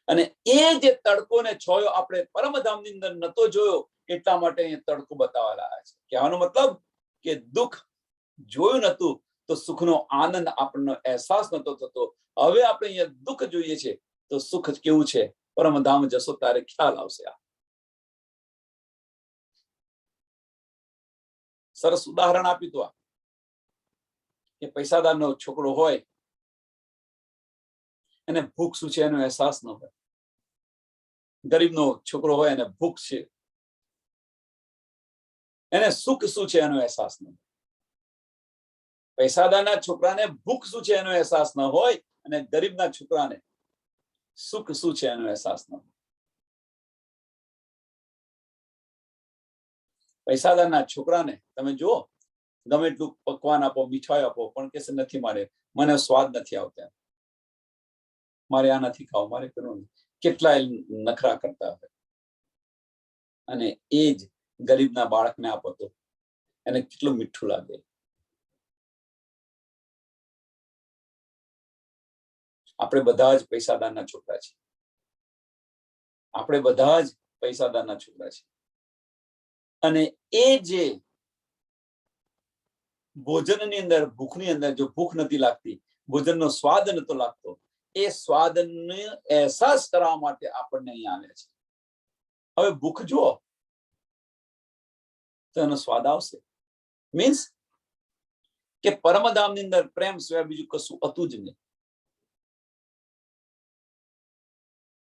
અને એ જે તડકો ને છોયો આપણે પરમધામની અંદર નતો જોયો, એટલા માટે અહીંયા તડકો બતાવવા લાયા છે. કહેવાનો મતલબ કે દુઃખ જોયું નતું તો સુખનો આનંદ આપણને અહેસાસ નતો થતો. હવે આપણે અહીંયા દુઃખ જોઈએ છે તો સુખ કેવું છે, પરમધામ જશો ત્યારે ખ્યાલ આવશે. આ સરસ ઉદાહરણ આપ્યું હતું. કે પૈસાદારનો છોકરો હોય એને ભૂખ શું છે એનો અહેસાસ ન હોય. ગરીબનો છોકરો હોય એને ભૂખ છે, એને સુખ શું છે એનો અહેસાસ ન હોય. પૈસાદારના છોકરાને ભૂખ શું છે એનો અહેસાસ ન હોય અને ગરીબના છોકરાને સુખ શું છે એનો અહેસાસ ન હોય. પૈસાદારના છોકરાને તમે જુઓ, ગમે એટલું પકવાન આપો, મીઠાઈ આપો, પણ કે નથી મારે, મને સ્વાદ નથી આવતા, મારે આ નથી ખાવું, મારે કરવું. કેટલાય નખરા કરતા હોય. અને એ જ ગરીબના બાળકને આપો તો એને કેટલું મીઠું લાગે. આપણે બધા જ પૈસાદારના છોકરા છીએ. આપણે બધા જ પૈસાદારના છોકરા છીએ. અને એ જે ભોજનની અંદર, ભૂખની અંદર જો ભૂખ નથી લાગતી, ભોજનનો સ્વાદ નતો લાગતો, એ સ્વાદનો અહેસાસ કરવા માટે આપણને અહીંયા આવ્યા છે. હવે ભૂખ જુઓ તો એનો સ્વાદ આવશે. મીન્સ કે પરમધામની અંદર પ્રેમ સિવાય બીજું કશું હતું જ નહીં.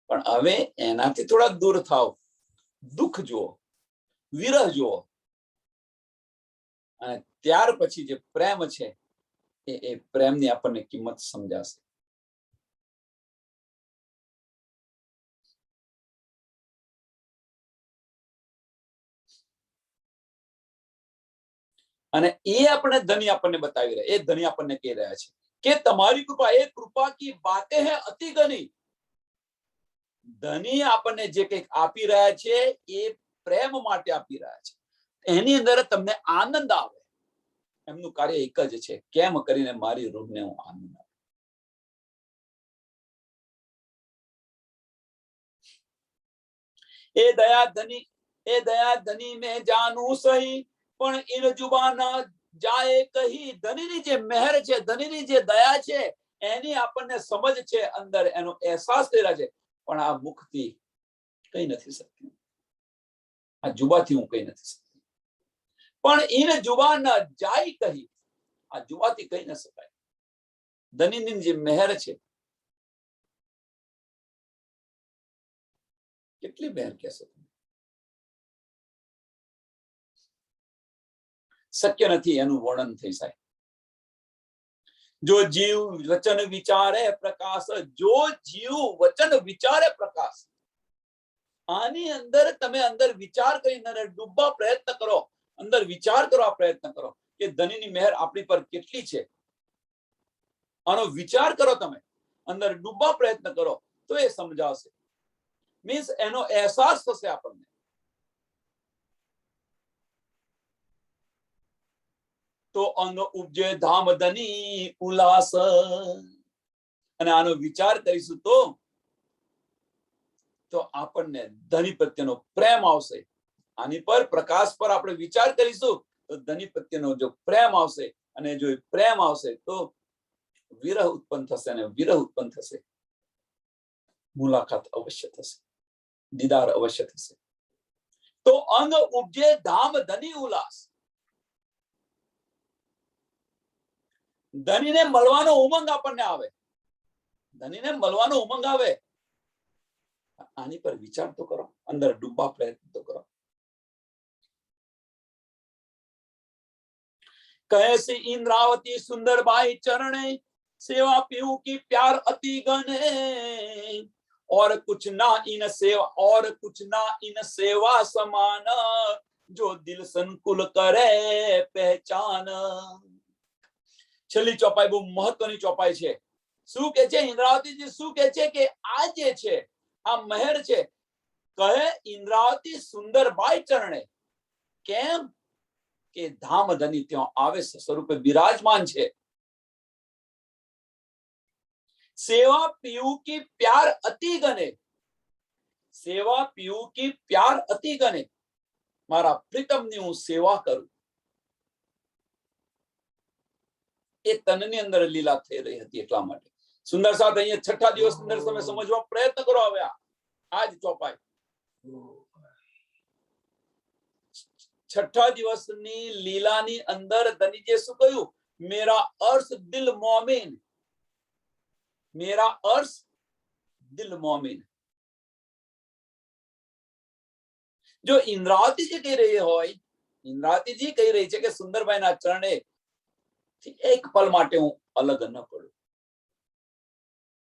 પણ હવે એનાથી થોડા દૂર થાવ, દુઃખ જુઓ, વિરહ જુઓ, અને ત્યાર પછી જે પ્રેમ છે એ પ્રેમની આપણને કિંમત સમજાશે. અને એ આપણે ધની આપણને બતાવી રહ્યા, એ ધની આપણને કહી રહ્યા છે કે તમારી કૃપા, એ કૃપા કી બાતે હે અતિ ઘની. ધની આપણને જે કંઈક આપી રહ્યા છે એ પ્રેમ માટે આપી રહ્યા છે, એની અંદર તમને આનંદ આવે. એમનું કાર્ય એક જ છે, કેમ કરીને મારી રૂહને હું આનંદ આપું. એ દયા ધની મેં જાનું સહી, પણ ઇન જુબાન જાય કહી. ધનીની જે મહેર છે, ધનીની જે દયા છે, એની આપણને સમજ છે, અંદર એનો અહેસાસ થઈ રહ્યા છે, પણ આ મુખથી કઈ નથી શકતી, આ જુબાથી હું કઈ નથી શકતી. પણ ઇન જુબાન જાય કહી, આ જુબાથી કહી ન શકાય. ધનીની જે મહેર છે, કેટલી મહેર કહેશો તમે, શક્ય નથી એનું વર્ણન થઈ જાય. જો જીવ વચન વિચારે પ્રકાશ, જો જીવ વચન વિચારે પ્રકાશ. આની અંદર તમે અંદર વિચાર કરીને ડૂબવા પ્રયત્ન કરો, અંદર વિચાર કરવા પ્રયત્ન કરો કે ધનીની મહેર આપણી પર કેટલી છે. આનો વિચાર કરો, તમે અંદર ડૂબવા પ્રયત્ન કરો તો એ સમજાવશે. મીન્સ એનો અહેસાસ થશે આપણને. તો અંગ ઉપજે ધામ ધની ઉલ્લાસ. અને આનો વિચાર કરીશું તો આપણને ધની પ્રત્યેનો પ્રેમ આવશે. આની પર પ્રકાશ પર આપણે વિચાર કરીશું તો ધની પ્રત્યેનો જો પ્રેમ આવશે, અને જો પ્રેમ આવશે તો વિરહ ઉત્પન્ન થશે, અને વિરહ ઉત્પન્ન થશે મુલાકાત અવશ્ય થશે, દીદાર અવશ્ય થશે. તો અંગ ઉપજે ધામ ધની ઉલ્લાસ. ધનીને મળવાનો ઉમંગ આપણને આવે, ધનીને મળવાનો ઉમંગ આવે. આની પર વિચાર તો કરો, અંદર ડૂબવા પ્રયત્ન તો કરો. कैसे इंद्रावती सुंदर बाई चरणे, सेवा पीऊ की प्यार अति गने. और कुछ ना इन सेवा समान, जो दिल संकुल करे पहचान. છેલ્લી ચોપાઈ બહુ મહત્વની ચોપાઈ છે. શું કે છે ઇન્દ્રાવતીજી? શું કે છે કે આ જે છે, આ મહેર છે, કહે ઇન્દ્રાવતી સુંદરબાઈ ચરણે. કેમ કે ધામ ધની ત્યાં આવે સ્વરૂપે બિરાજમાન છે. સેવા પીયુ કી પ્યાર અતિ ગને, સેવા પીયુ કી પ્યાર અતિ ગને. મારા પ્રીતમની હું સેવા કરું. એ તનની અંદર લીલા થઈ રહી હતી. એટલા માટે સુંદર સાથ અહીંયા છઠ્ઠા દિવસ અંદર તમે સમજવા પ્રયત્ન કરો. હવે આ જ ચોપાઈ છઠ્ઠા દિવસની લીલાની અંદર ધનીજે શું કહ્યું? મેરા અર્શ દિલ મોમિન, મેરા અર્શ દિલ મોમિન. જો ઇન્દ્રાવતીજી કહી રહી હોય, ઇન્દ્રાવતીજી કહી રહી છે કે સુંદરબાઈના ચરણે એક પલ માટે હું અલગ ન પડું.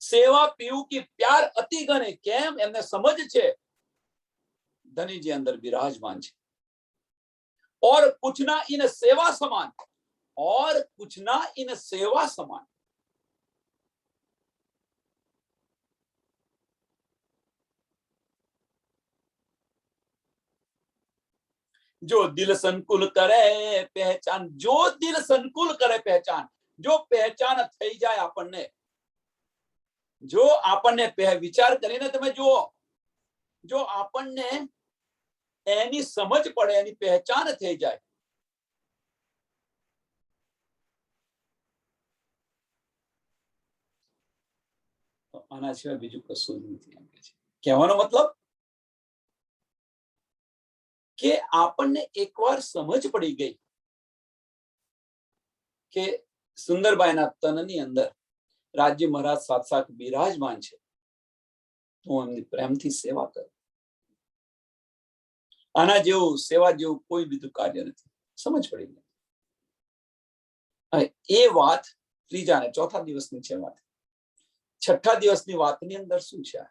સેવા પીવું કે પ્યાર અતિ ગણે. કેમ? એમને સમજ છે ધનીજી અંદર બિરાજમાન છે. और कुछ ना इन सेवा समान, और कुछ ना इन सेवा समान. जो दिल संकुल करे पहचान, जो दिल संकुल करे पहचान. जो पहचान થઈ જાય આપણને, જો આપણને વિચાર કરીને તમે જુઓ, જો આપણને એની સમજ પડે, એની પહેચાન થઈ જાય, તો આના સિવાય બીજું કશું જ નથી. એમ કે છે કહેવાનો મતલબ કે આપણને એકવાર સમજ પડી ગઈ કે સુંદરબાઈના તનની અંદર રાજ્ય મહારાજ સાક્ષાત બિરાજમાન છે, તો એમની પ્રેમથી સેવા કરું. આના જેવું સેવા જેવું કોઈ બીજું કાર્ય નથી. સમજ પડી ગઈ. એ વાત ત્રીજા ને ચોથા દિવસની છે વાત. છઠ્ઠા દિવસની વાતની અંદર શું છે?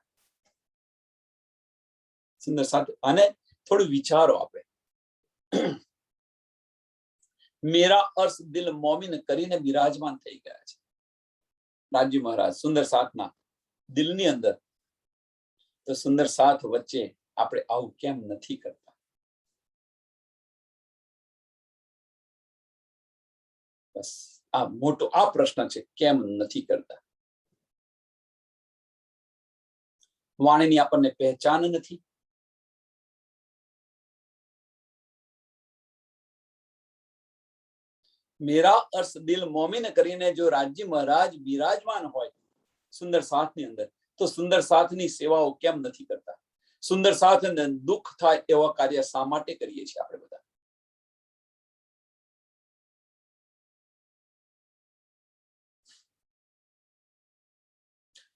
સુંદર સાથે અને થોડું વિચારો આપે. મેરા અર્શ દિલ મોમિન કરીને બિરાજમાન થઈ ગયા છે રાજી મહારાજ સુંદર સાથના દિલની અંદર. તો સુંદર સાથ વચ્ચે આપણે આવું કેમ નથી કરતા? બસ આ મોટો આ પ્રશ્ન છે, કેમ નથી કરતા? વાણીની આપણને પહેચાન નથી. મેરા અર્શ દિલ મોમિન કરીને જો રાજી મહારાજ બિરાજમાન હોય સુંદર સાથની અંદર, તો સુંદર સાથની સેવાઓ કેમ નથી કરતા? સુંદર સાથને દુઃખ થાય એવા કાર્ય શા માટે કરીએ છીએ આપણે બધા?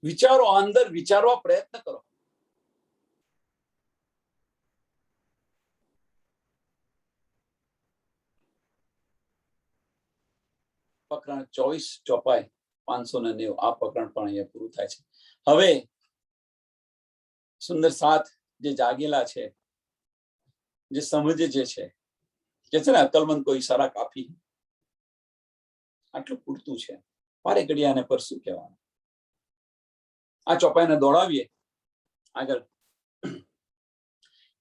વિચારો, અંદર વિચારવા પ્રયત્ન કરો. પ્રકરણ 24 ચોપાઈ 590 આ પ્રકરણ પણ અહીંયા પૂરું થાય છે. હવે સુંદર સાથ જે જાગેલા છે, જે સમજે જે છે, કે છે ને અકલમંદ કોઈ ઈશારા કાફી, આટલું પૂરતું છે. મારે ઘડિયાને પર શું કહેવાનું? આ ચોપાઈને દોડાવીએ આગળ.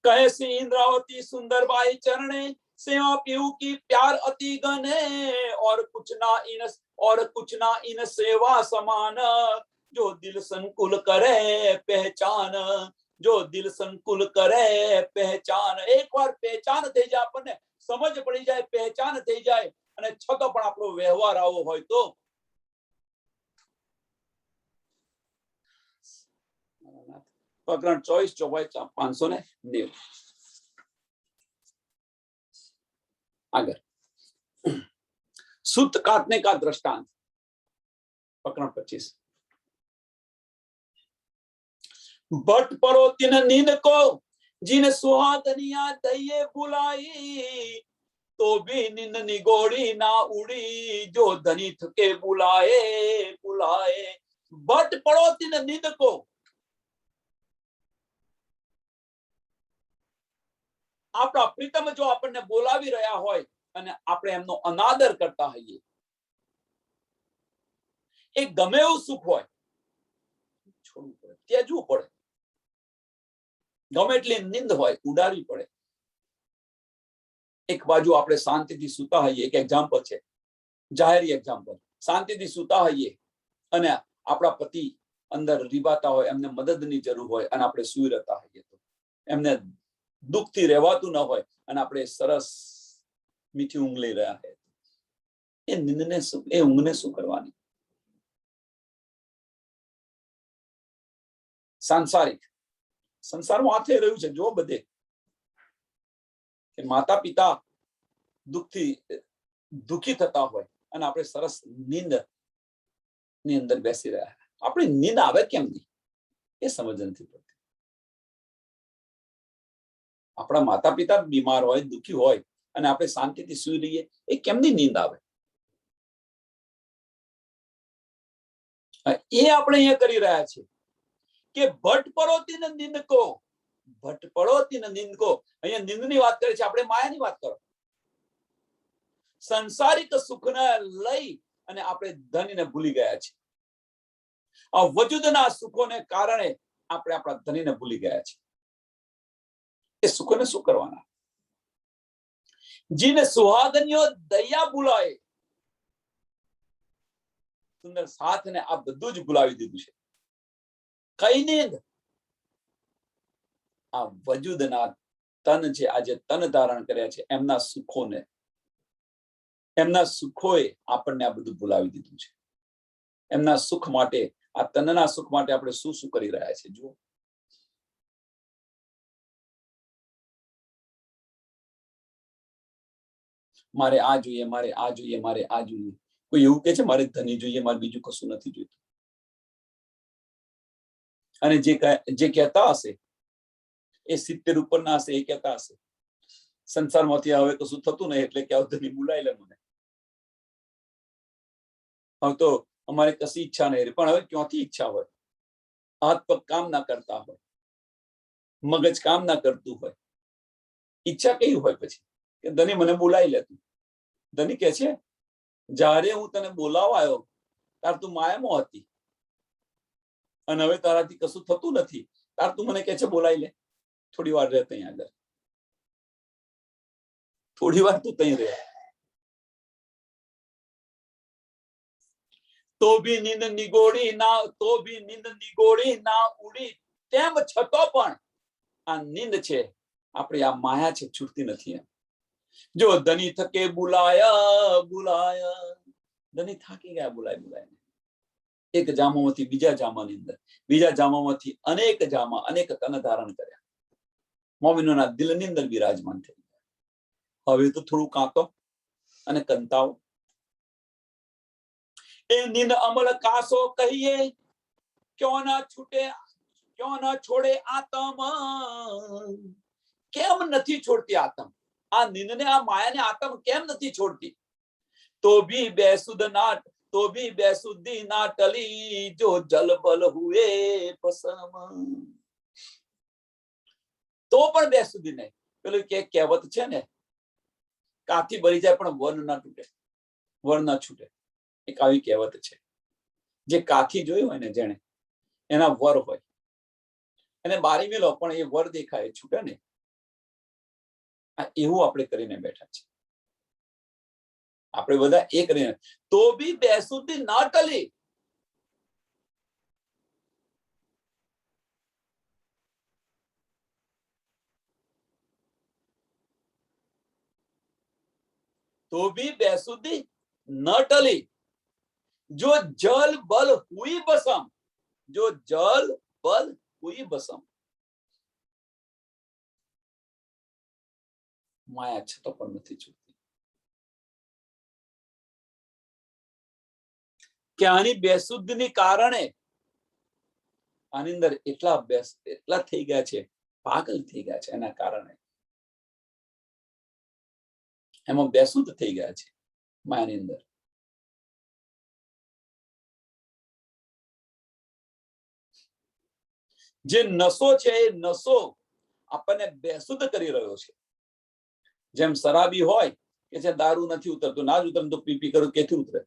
કહે છે इंद्रावती सुंदर बाई चरणे सेवा पीऊ की प्यार अति गने और कुछ ना इन सेवा समान जो दिल संकुल करे पहचान, जो दिल संकुल करे पहचान. एक बार पहचान થઈ જાય, આપણને સમજ પડી જાય, પહેચાન થઈ જાય, અને છતો પણ આપણો વ્યવહાર આવો હોય તો પ્રકરણ 24 ચોપાઈ 590 आगे. सूत काटने का दृष्टांत प्रकरण 25. बट परो तिन नींद को जिन सुहागनिया दये बुलाई, तो भी नींद निगोड़ी ना उड़ी जो धनी थके बुलाए बुलाए. बट पड़ो तिन नींद को, આપણા પ્રીતમ જો આપણને બોલાવી રહ્યા હોય અને આપણે એમનો અનાદર કરતા હોઈએ, એ ગમે એવું સુખ હોય છોડવું પડે, ત્યજવું પડે. ગમે એટલી નિંદ હોય ઉડાડવી પડે. એક બાજુ આપણે શાંતિથી સૂતા હોઈએ, એક એક્ઝામ્પલ છે, જાહેરી એક્ઝામ્પલ. શાંતિથી સૂતા હોઈએ અને આપણા પતિ અંદર રીબાતા હોય, એમને મદદની જરૂર હોય અને આપણે સૂઈ રહેતા હોઈએ, તો એમને દુઃખથી રહેવાતું ન હોય અને આપણે સરસ મીઠી ઊંઘ લઈ રહ્યા હોય, એ નિંદને એ ઊંઘને શું કરવાની? સાંસારિક સંસારમાં આ થઈ રહ્યું છે જો બધે, કે માતા પિતા દુઃખી થતા હોય અને આપણે સરસ નીંદ ની અંદર બેસી રહ્યા. આપણી નીંદ આવે કેમ નહીં એ સમજ નથી પડતી. આપણા માતા પિતા બીમાર હોય, દુઃખી હોય અને આપણે શાંતિથી સૂઈ રહીએ, એ કેમની નીંદ આવે? એ આપણે અહીંયા કરી રહ્યા છીએ કે ભટ્ટ પડોતી ને નીંદ કો, ભટ્ટ પડોતી ને નીંદ કો. અહીંયા નીંદની વાત કરે છે, આપણે માયાની વાત કરો. સંસારિક સુખને લઈ અને આપણે ધનને ભૂલી ગયા છીએ. આ વજુદના સુખોને કારણે આપણે આપણા ધનને ભૂલી ગયા છીએ. એ સુખને શું કરવાના? જીને સુહાગનીઓ દયા ભૂલાય, સુંદર સાથને આ બધું જ ભૂલાવી દીધું છે. કઈ નીંદ? આ વજુદના તન છે, આજે તન ધારણ કર્યા છે, એમના સુખોને, એમના સુખોએ આપણને આ બધું ભૂલાવી દીધું છે. એમના સુખ માટે, આ તનના સુખ માટે આપણે શું શું કરી રહ્યા છે જુઓ. મારે આ જોઈએ, મારે આ જોઈએ, મારે આ જોઈએ. કોઈ એવું કે છે મારે ધની જોઈએ, મારે બીજું કશું નથી જોઈતું. અને જે કહેતા હશે એ 70 ઉપરના હશે, એ કહેતા હશે સંસારમાંથી હવે કશું થતું નહીં એટલે કે ધની બોલાવી લે મને. હવે તો અમારે કશી ઈચ્છા નહીં, પણ હવે ક્યાંથી ઈચ્છા હોય? હાથ પગ કામ ના કરતા હોય, મગજ કામ ના કરતું હોય, ઈચ્છા કઈ હોય પછી કે ધની મને બોલાવી લેતું? ધની કહે છે જ્યારે હું તને બોલાવવા આવ્યો ત્યારે તું માયામાં હતી અને હવે તારાથી કશું થતું નથી, ત્યારે તું મને કહે છે બોલાવી લે, થોડી વાર રહે ત્યાં આગળ, થોડી વાર તું ત્યાં રહે. તો ભી નીંદ નિગોડી ના ઉડી, તેમ છતો પણ આ નીંદ છે આપણી, આ માયા છે, છૂટતી નથી. જો ધની થકે બુલાયા, ધની થાકી ગયા બોલાય, એક જામામાંથી બીજા જામાની અંદર, બીજા જામામાંથી અનેક જામા, અનેક તન ધારણ કર્યા, મોમિનોના દિલની અંદર બિરાજમાન થઈ ગયા. હવે તો થોડું કાંતો અને કંતાવો. એ નીંદ અમલ કાસો કહીએ, ક્યો ના છોડે આતમ. કેમ નથી છોડતી આતમ? આ નીંદને, આ માયાને આતમ કેમ નથી છોડતી? તો ભી બેસુદ્ધી ના ટલી, જો જલબલ હુએ પસમ. તો પણ બેસુદ્ધી નહીં. પેલું કે કહેવત છે ને, કાથી ભરી જાય પણ વન ના તૂટે, વન ના છૂટે. એક આવી કહેવત છે. જે કાથી જોયું હોય ને જેને, એના વર હોય, એને બારી મેલો પણ એ વર દેખાય, છૂટે ને. એવું આપણે કરીને બેઠા છે આપણે બધા. એ કરીને તો બી બેસુદ્ધી ના ટલી. तो भी बेसुधी न टली, जो जल बल हुई बसम, जो जल बल हुई बसम. માયા છે તો પણ નથી છૂટતી. કે આની બેસુદ્ધની કારણે આની અંદર એટલા થઈ ગયા છે, પાગલ થઈ ગયા છે. એના કારણે એમાં બેસુદ્ધ થઈ ગયા છે માયાની અંદર. જે નશો છે એ નશો આપણને બેસુદ્ધ કરી રહ્યો છે. જેમ શરાબી હોય કે છે દારૂ નથી ઉતરતું, ના જ ઉતરે તો પી કરું, કેથી ઉતરે?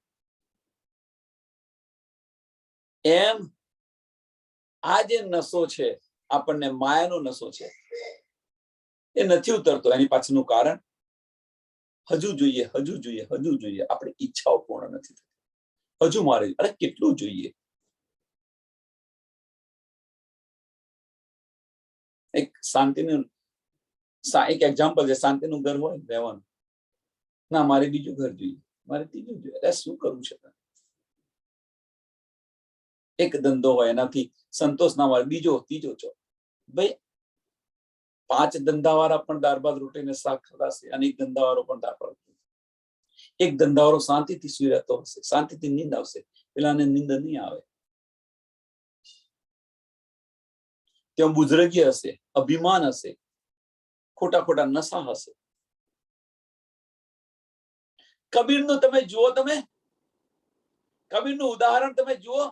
એમ આ જે નશો છે આપણને માયાનો નશો છે, એ નથી ઉતરતો. એની પાછળનું કારણ હજુ જોઈએ, હજુ જોઈએ, હજુ જોઈએ. આપણી ઈચ્છાઓ પૂર્ણ નથી થતી. હજુ મારે, અરે કેટલું જોઈએ? એક શાંતિનું એક એક્ઝામ્પલ છે. શાંતિનું ઘર હોય રહેવાનું, ના મારે બીજું ઘર જોઈએ, મારે ત્રીજું જોઈએ. અરે શું કરવું છે? એક ધંધો હોય એનાથી સંતોષ ના મળે, બીજો, ત્રીજો, ચો. ભાઈ 5 ધંધાવાળા પણ દાળ ભાત રોટીને શાક ખવડાવશે અને એક ધંધાવાળો પણ દાળ ભાત. એક ધંધાવાળો શાંતિથી સુઈ રહેતો હશે, શાંતિથી નીંદ આવશે, પેલાને નીંદ નહીં આવે. ત્યાં બુઝરગી હશે, અભિમાન હશે, ખોટા ખોટા નશા હશે. કબીરનું તમે જુઓ, તમે કબીરનું ઉદાહરણ તમે જુઓ.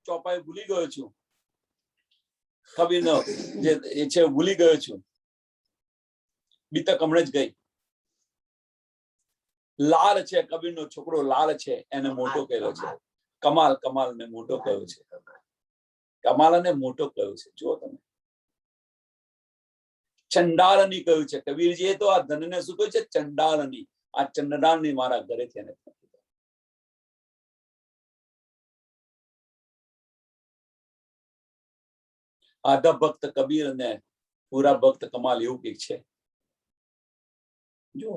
ચોપાઈ ભૂલી ગયો છું, કબીરનો જે એ છે ભૂલી ગયો છું. બીતક હમણાં જ ગઈ. લાલ છે, કબીરનો છોકરો લાલ છે, એને મોટો કર્યો છે. કમાલ ને મોટો કર્યો છે. કમાલ અને મોટો કર્યો છે. જુઓ તમે. ચંડાળની કહ્યું છે કબીરજીએ તો. આ ધનને શું કહ્યું છે? ચંડાળની. આ ચંડાળની મારા ઘરેથી એને. આધા ભક્ત કબીર અને પૂરા ભક્ત કમાલ, એવું કઈક છે. જો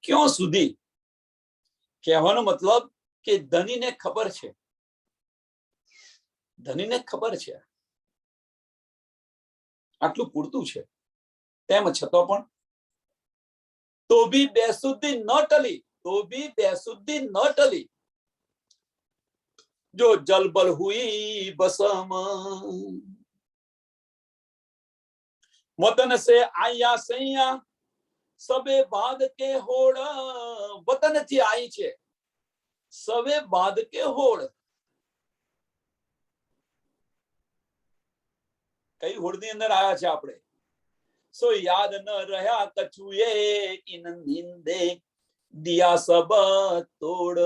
ક્યાં સુધી કહેવાનો મતલબ કે ધનીને ખબર છે, ધનીને ખબર છે આટલું પૂરતું છે, તેમ છતાં પણ તો ભી બેસુદ્ધી ન ટલી, તો ભી બેસુદ્ધી ન ટલી, જો જલબલ હુઈ બસમ. મદન સે આયા સૈયા સબે બાદ કે હોડ વતન થી આવી છે. સબે બાદ કે હોડ, કઈ હોડ ની અંદર આવ્યા છે આપણે? સો યાદ ન રહ્યા કછુએ ઇન નિંદે દિયા સબ તોડ.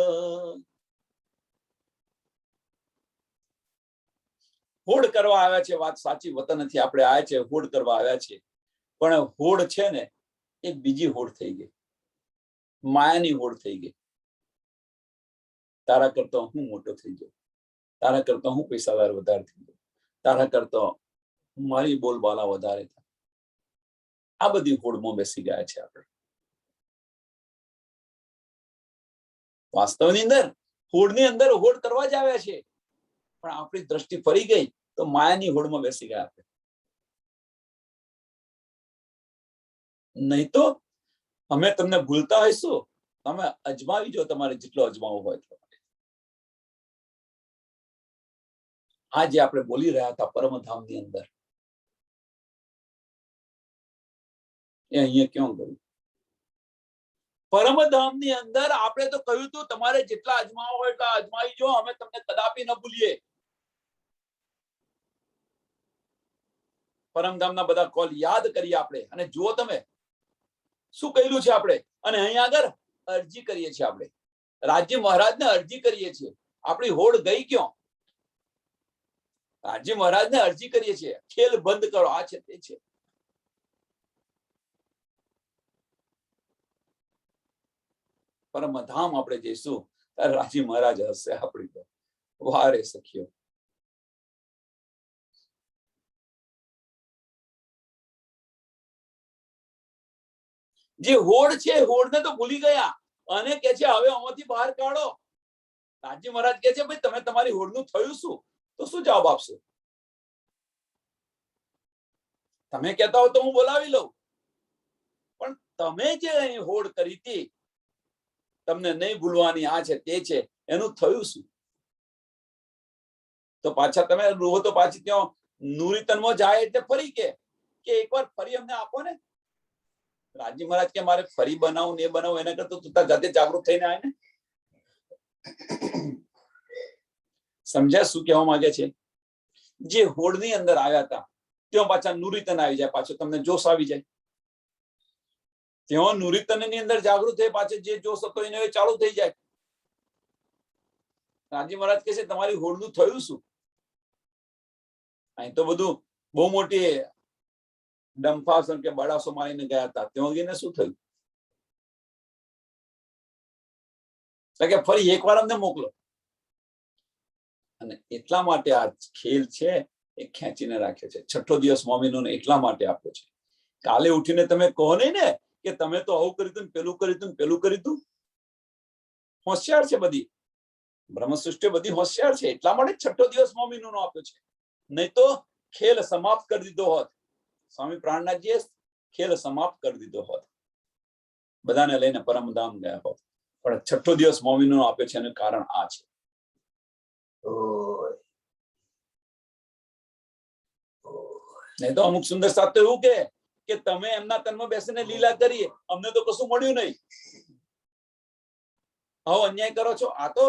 હોડ કરવા આવ્યા છે, વાત સાચી, વતન નથી આપણે આવ્યા છે, હોડ કરવા આવ્યા છે. પણ હોડ છે ને એ બીજી હોડ થઈ ગઈ, માયાની હોડ થઈ ગઈ. તારા કરતા હું મોટો થઈ ગયો, તારા કરતા હું પૈસાદાર વધારે થઈ ગયો, તારા કરતા મારી બોલબાલા વધારે થાય. આ બધી હોડમાં બેસી ગયા છે આપણે. વાસ્તવની અંદર હોડની અંદર હોડ કરવા જ આવ્યા છે, પણ આપણી દ્રષ્ટિ ફરી ગઈ તો માયાની હોડમાં બેસી ગયા આપણે. નહીં તો અમે તમને ભૂલતા હોઈશું, તમે અજમાવી જો, તમારે જેટલો અજમાવો હોય એટલો. આ જે આપણે બોલી રહ્યા હતા પરમધામની અંદર, એ અહીંયા ક્યાં ગયું? પરમધામની અંદર આપણે તો કહ્યું હતું તમારે જેટલા અજમાવો હોય એટલા અજમાવી જો, અમે તમને કદાપી ન ભૂલીએ. પરમધામના બધા કોલ યાદ કરીએ આપણે, અને જુઓ તમે શું કહ્યું છે આપણે. અને અહીંયા આગળ અરજી કરીએ છીએ આપણે, રાજ્ય મહારાજને અરજી કરીએ છીએ. આપણી હોડ ગઈ ક્યાં? રાજ્ય મહારાજને અરજી કરીએ છીએ, ખેલ બંધ કરો. આ છે તે છે. પરમધામ આપણે જઈશું ત્યારે રાજી મહારાજ હશે આપણી પર. વારે સખીઓ, જે હોડ છે હોડને તો ભૂલી ગયા અને કે છે હવે આમાંથી બહાર કાઢો. રાજ્ય મહારાજ કે છે ભાઈ તમે તમારી હોડનું થયું શું? તો શું જવાબ આપશો? તમે કહેતા હો તો હું બોલાવી લઉં, પણ તમે જે અહીં હોડ કરી હતી, તમને નહીં ભૂલવાની, આ છે તે છે, એનું થયું શું? તો પાછા તમે રૂહો તો પાછી ત્યાં નુરીતનમાં જાય એટલે ફરી કે એકવાર ફરી અમને આપો ને. રાજ્ય મહારાજ કે મારે ફરી બનાવું ને બનાવું, એના કરતા તું જાતે જાગૃત થઈને આવે ને. સમજ્યા શું કહેવા માંગે છે? જે હોડની અંદર આવ્યા હતા ત્યાં પાછા નુરીતન આવી જાય, પાછો તમને જોશ આવી જાય. ત્યાં નુરીતન ની અંદર જાગૃત થઈ પાછો જે જોશ હતો એને ચાલુ થઈ જાય. રાજ્ય મહારાજ કહે છે તમારી હોડનું થયું શું? અહીં તો બધું બહુ મોટી ડંફાસન કે બડાસો મારીને ગયા હતા, ત્યાં ગઈને શું થયું? કે ફરી એકવાર અમને મોકલો. અને એટલા માટે આ ખેલ છે એ ખેંચીને રાખે છે. છઠ્ઠો દિવસ મોમીનોને એટલા માટે આપ્યો છે. કાલે ઉઠીને તમે કહો નહીં ને કે તમે તો આવું કર્યું હતું, પેલું કર્યું હતું, પેલું કર્યું હતું. હોશિયાર છે બધી બ્રહ્મ સૃષ્ટિ, બધી હોશિયાર છે. એટલા માટે છઠ્ઠો દિવસ મોમીનોનો આપ્યો છે. નહીં તો ખેલ સમાપ્ત કરી દીધો હોત. સ્વામી પ્રાણનાથજીએ ખેલ સમાપ્ત કરી દીધો હોત, બધાને લઈને પરમધામ ગયા હોત. પણ છઠ્ઠો દિવસ મોમીનોનો આપ્યો છે એનું કારણ આ છે. નહીં તો અમુક સુંદર સાથ તો એવું કે તમે એમના તનમાં બેસીને લીલા કરી, અમને તો કશું મળ્યું નહીં. આવો અન્યાય કરો છો. આ તો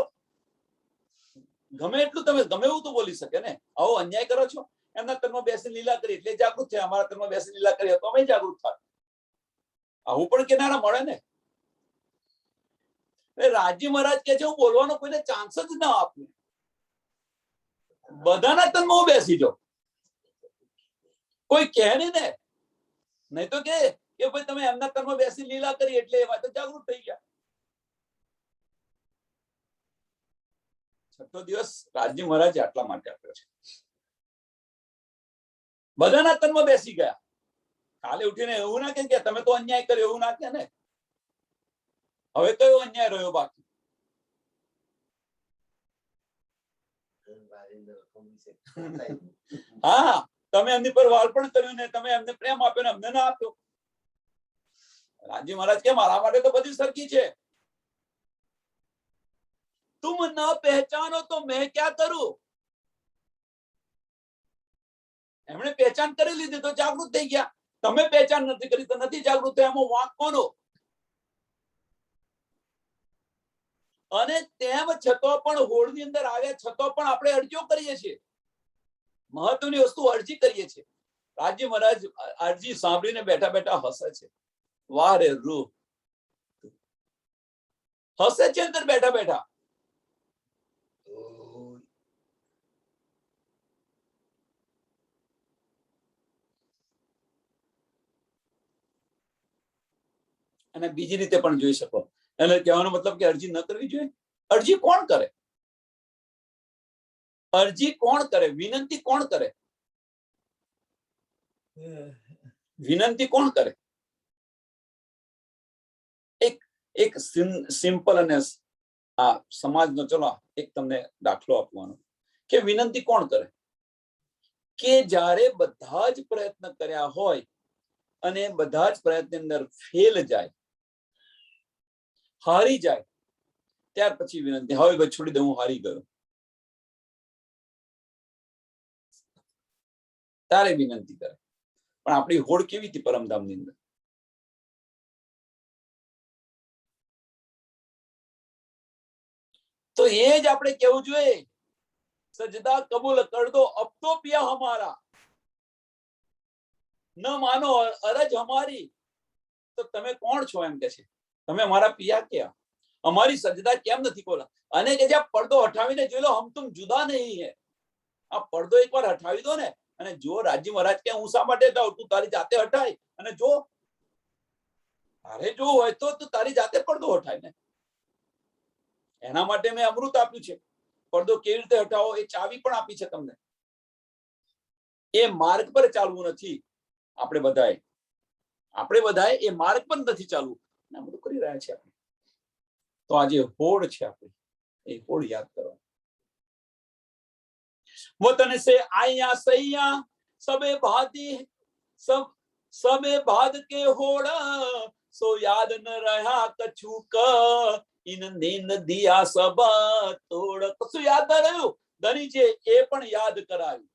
ગમે એટલું તમે ગમે એવું તો બોલી શકે ને. આવો અન્યાય કરો છો, એમના તનમાં બેસીને લીલા કરી એટલે જાગૃત થયા, અમારા તનમાં બેસીને લીલા કરી તો અમે જાગૃત થાય. આવું પણ કિનારા મળે ને. રાજ્ય મહારાજ કે છે હું બોલવાનો કોઈને ચાન્સ જ ના આપું, બધાના તનમાં હું બેસી જાઉં, કોઈ કહે નહીં ને. નહીં તો કે ભાઈ તમે એમના તનમાં બેસી લીલા કરી એટલે એમાં તો જાગૃત થઈ ગયા. છઠ્ઠો દિવસ રાજ્ય મહારાજે આટલા માટે આપ્યો છે. બધાના તનમાં બેસી ગયા. કાલે ઉઠીને એવું ના કે તમે તો અન્યાય કર્યો, એવું ના કે ને. હવે કયો અન્યાય રહ્યો બાકી? હા, તમે એમની પર વાલપણ કર્યું ને તમે એમને પ્રેમ આપ્યો ને અમને ના આપ્યો. રાજ્ય મહારાજ કે મારા માટે તો બધી સરખી છે. તુમ ન પહેચાનો તો મેં ક્યાં કરું. એમણે પહેચાન કરી લીધી તો જાગૃત થઈ ગયા. તમે પહેચાન નથી કરી તો નથી જાગૃત થયા, એમાં વાંક કોનો? અને તેમ છતાં પણ હોળની અંદર આવ્યા છતાં પણ આપણે અરજીઓ કરીએ છીએ. મહત્વની વસ્તુ અરજી કરીએ છીએ. રાજ્ય મહારાજ અરજી સાંભળીને બેઠા બેઠા હસે છે. વાહ રે રૂ, હસે છે અંદર બેઠા બેઠા. અને બીજી રીતે પણ જોઈ શકો. એટલે કહેવાનો મતલબ કે અરજી ન કરવી જોઈએ. અરજી કોણ કરે? અરજી કોણ કરે? વિનંતી કોણ કરે? વિનંતી કોણ કરે? એક સિમ્પલ અને આ સમાજનો, ચલો એક તમને દાખલો આપવાનો કે વિનંતી કોણ કરે? કે જ્યારે બધા જ પ્રયત્ન કર્યા હોય અને બધા જ પ્રયત્ન અંદર ફેલ જાય, હારી જાય, ત્યાર પછી વિનંતી, હવે ભાઈ છોડી દઉં, હું હારી ગયો, ત્યારે વિનંતી કરે. પણ આપણી હોડ કેવી હતી પરમધામની અંદર? તો એ જ આપણે કેવું જોઈએ, સજદા કબૂલ કર દો અબ તો પિયા હમારા, ન માનો અરજ હમારી. તો તમે કોણ છો એમ કે છે, તમે અમારા પિયા ક્યાં? અમારી સજદા કેમ નથી બોલા? અને કે જ્યાં પડદો હટાવીને જોઈ લો, હમ તુમ જુદા નહીં હે. આ પડદો એકવાર હટાવી દો ને, અને જો રાજ્ય મહારાજ કે હું શા માટે હટાવું? તું તારી જાતે હટાય અને જો તારે જો હોય તો તું તારી જાતે પડદો હટાય ને. એના માટે મેં અમૃત આપ્યું છે. પડદો કેવી રીતે હટાવો એ ચાવી પણ આપી છે તમને. એ માર્ગ પર ચાલવું નથી. આપણે બધાએ એ માર્ગ પર નથી ચાલવું, આ બધું કરી રહ્યા છે. તો આજે હોડ છે આપણી, એ હોડ યાદ કરો. વતન સે આયા સૈયા સબે ભાતી, સબે ભાદ કે હોડ, સો યાદ ન રહ્યા કછુ ક, ઇન નીંદ દિયા સબ તોડ. કશું યાદ ન રહ્યું? ધનીજે એ પણ યાદ કરાવ્યું.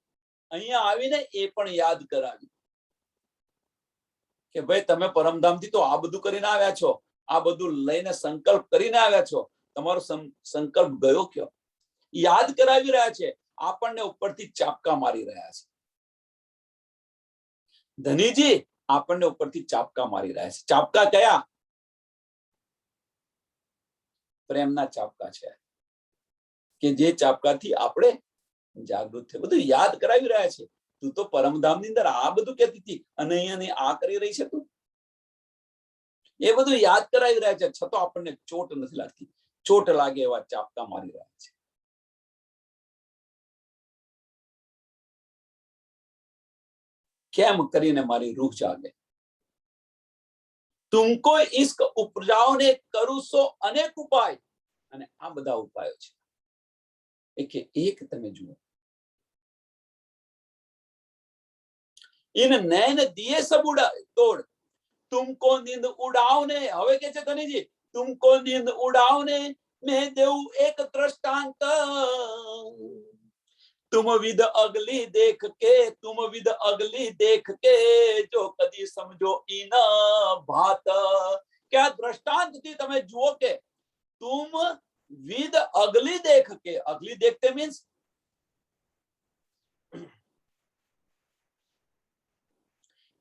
અહીંયા આવીને એ પણ યાદ કરાવ્યું કે ભાઈ તમે પરમધામથી તો આ બધું કરીને આવ્યા છો, આ બધું લઈને સંકલ્પ કરીને આવ્યા છો, તમારો સંકલ્પ ગયો કયો? યાદ કરાવી રહ્યા છે. આપણને ઉપરથી ચાપકા મારી રહ્યા છે. ધનીજી આપણને ઉપરથી ચાપકા મારી રહ્યા છે. ચાપકા કયા? પ્રેમના ચાપકા છે, કે જે ચાપકાથી આપણે જાગૃત થઈ. બધું યાદ કરાવી રહ્યા છે. તું તો પરમધામની અંદર આ બધું કહેતી હતી અને અહીંયા આ કરી રહી છે તું. એ બધું યાદ કરાવી રહ્યા છે, છતાં આપણને ચોટ નથી લાગતી. ચોટ લાગે એવા ચાપકા મારી રહ્યા છે. કેમ કરીને મારી રૂહ જાગે? તુમકો ઇશ્ક ઉપજાઓને કરું સો અનેક ઉપાય. અને આ બધા ઉપાયો છે. એક તમે જુઓ, ઇન નૈન દિયે સબ ઉડા તોડ, તુમકો નીંદ ઉડાવને. હવે કે છે ધનીજી, તુમકો નીંદ ઉડાવને મેં દેવું એક દ્રષ્ટાંત, तुम विद अगली देख के, तुम विद अगली देख के, जो कदी समझो ईना भात. क्या दृष्टांत थी તમે જુઓ કે तुम विद अगली देख के, अगली देखते मीन्स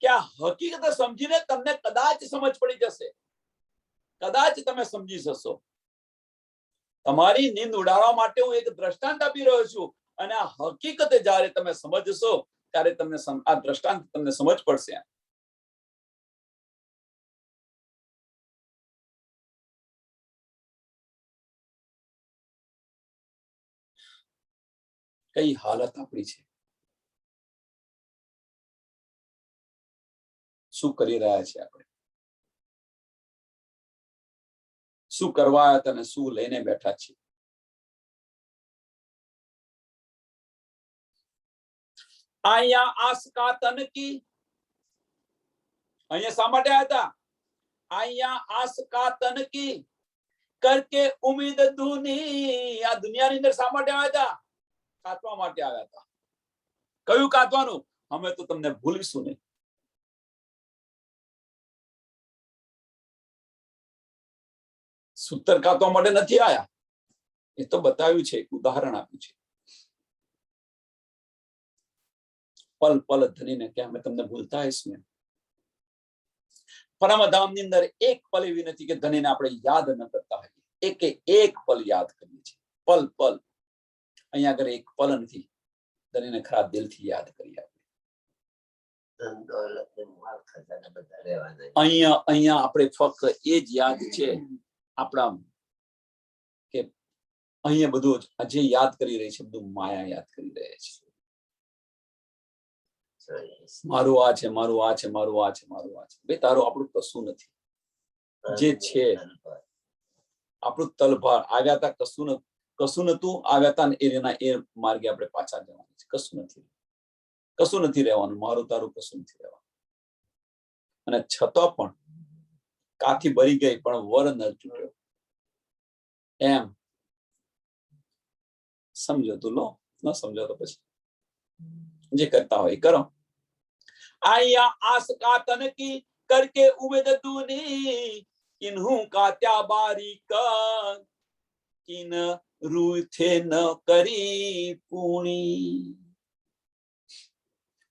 क्या હકીકત સમજીને તમને કદાચ સમજ પડી જશે, કદાચ તમે સમજી જશો. તમારી નીંદ ઉડાડવા માટે હું એક દ્રષ્ટાંત આપી રહ્યો છું, અને આ હકીકતે જ્યારે તમે સમજશો ત્યારે તમને આ દ્રષ્ટાંત તમને સમજ પડશે. કઈ હાલત આપણી છે, શું કરી રહ્યા છે આપણે, શું કરવા આવ્યા અને શું લઈને બેઠા છીએ. અહીંયા આસકા તનકી, અહીંયા શા માટે આવ્યા હતા? અહીંયા આસકા તનકી કરકે ઉમ્મીદ ધૂની. આ દુનિયાની અંદર શા માટે આવ્યા હતા? કાતવા માટે આવ્યા હતા. કયું કાતવાનું? અમે તો તમને ભૂલીશું નહીં. સૂત્ર કાંતવા માટે નથી આયા, એ તો બતાવ્યું છે, ઉદાહરણ આપ્યું છે. પલ પલ ધનીને કે અમે તમને ભૂલતા હશું. પરમધામની અંદર એક પલ એવી નથી કે ધનીને આપણે યાદ ન કરતા હોઈએ. એક પલ યાદ કરીએ છીએ, પલ પલ. અહીંયા આગળ એક પલ નથી, ધનીને ખરા દિલથી યાદ કરીએ આપણે. અહીંયા આપણે ફક્ત એ જ યાદ છે આપણા, કે અહીંયા બધું જે યાદ કરી રહી છે બધું માયા યાદ કરી રહ્યા છે. મારું આ છે, મારું આ છે, મારું આ છે, મારું આ છે. બે તારું આપણું કશું નથી. જે છે આપણું તલભાર. આવ્યા તા કશું નતું, આવ્યા તા એ માર્ગે આપણે પાછા જવાનું છે. કશું નથી રહેવાનું. મારું તારું કશું નથી રહેવાનું. અને છતાં પણ કાથી ભરી ગઈ પણ વર ન ચૂક્યો. એમ સમજો તો લો, ન સમજો તો પછી જે કરતા હોય કરો. आया आस का तन की करके उम्मीद तूने, किन्हू का त्या बारीक किन रूह थे न કરી પૂણી.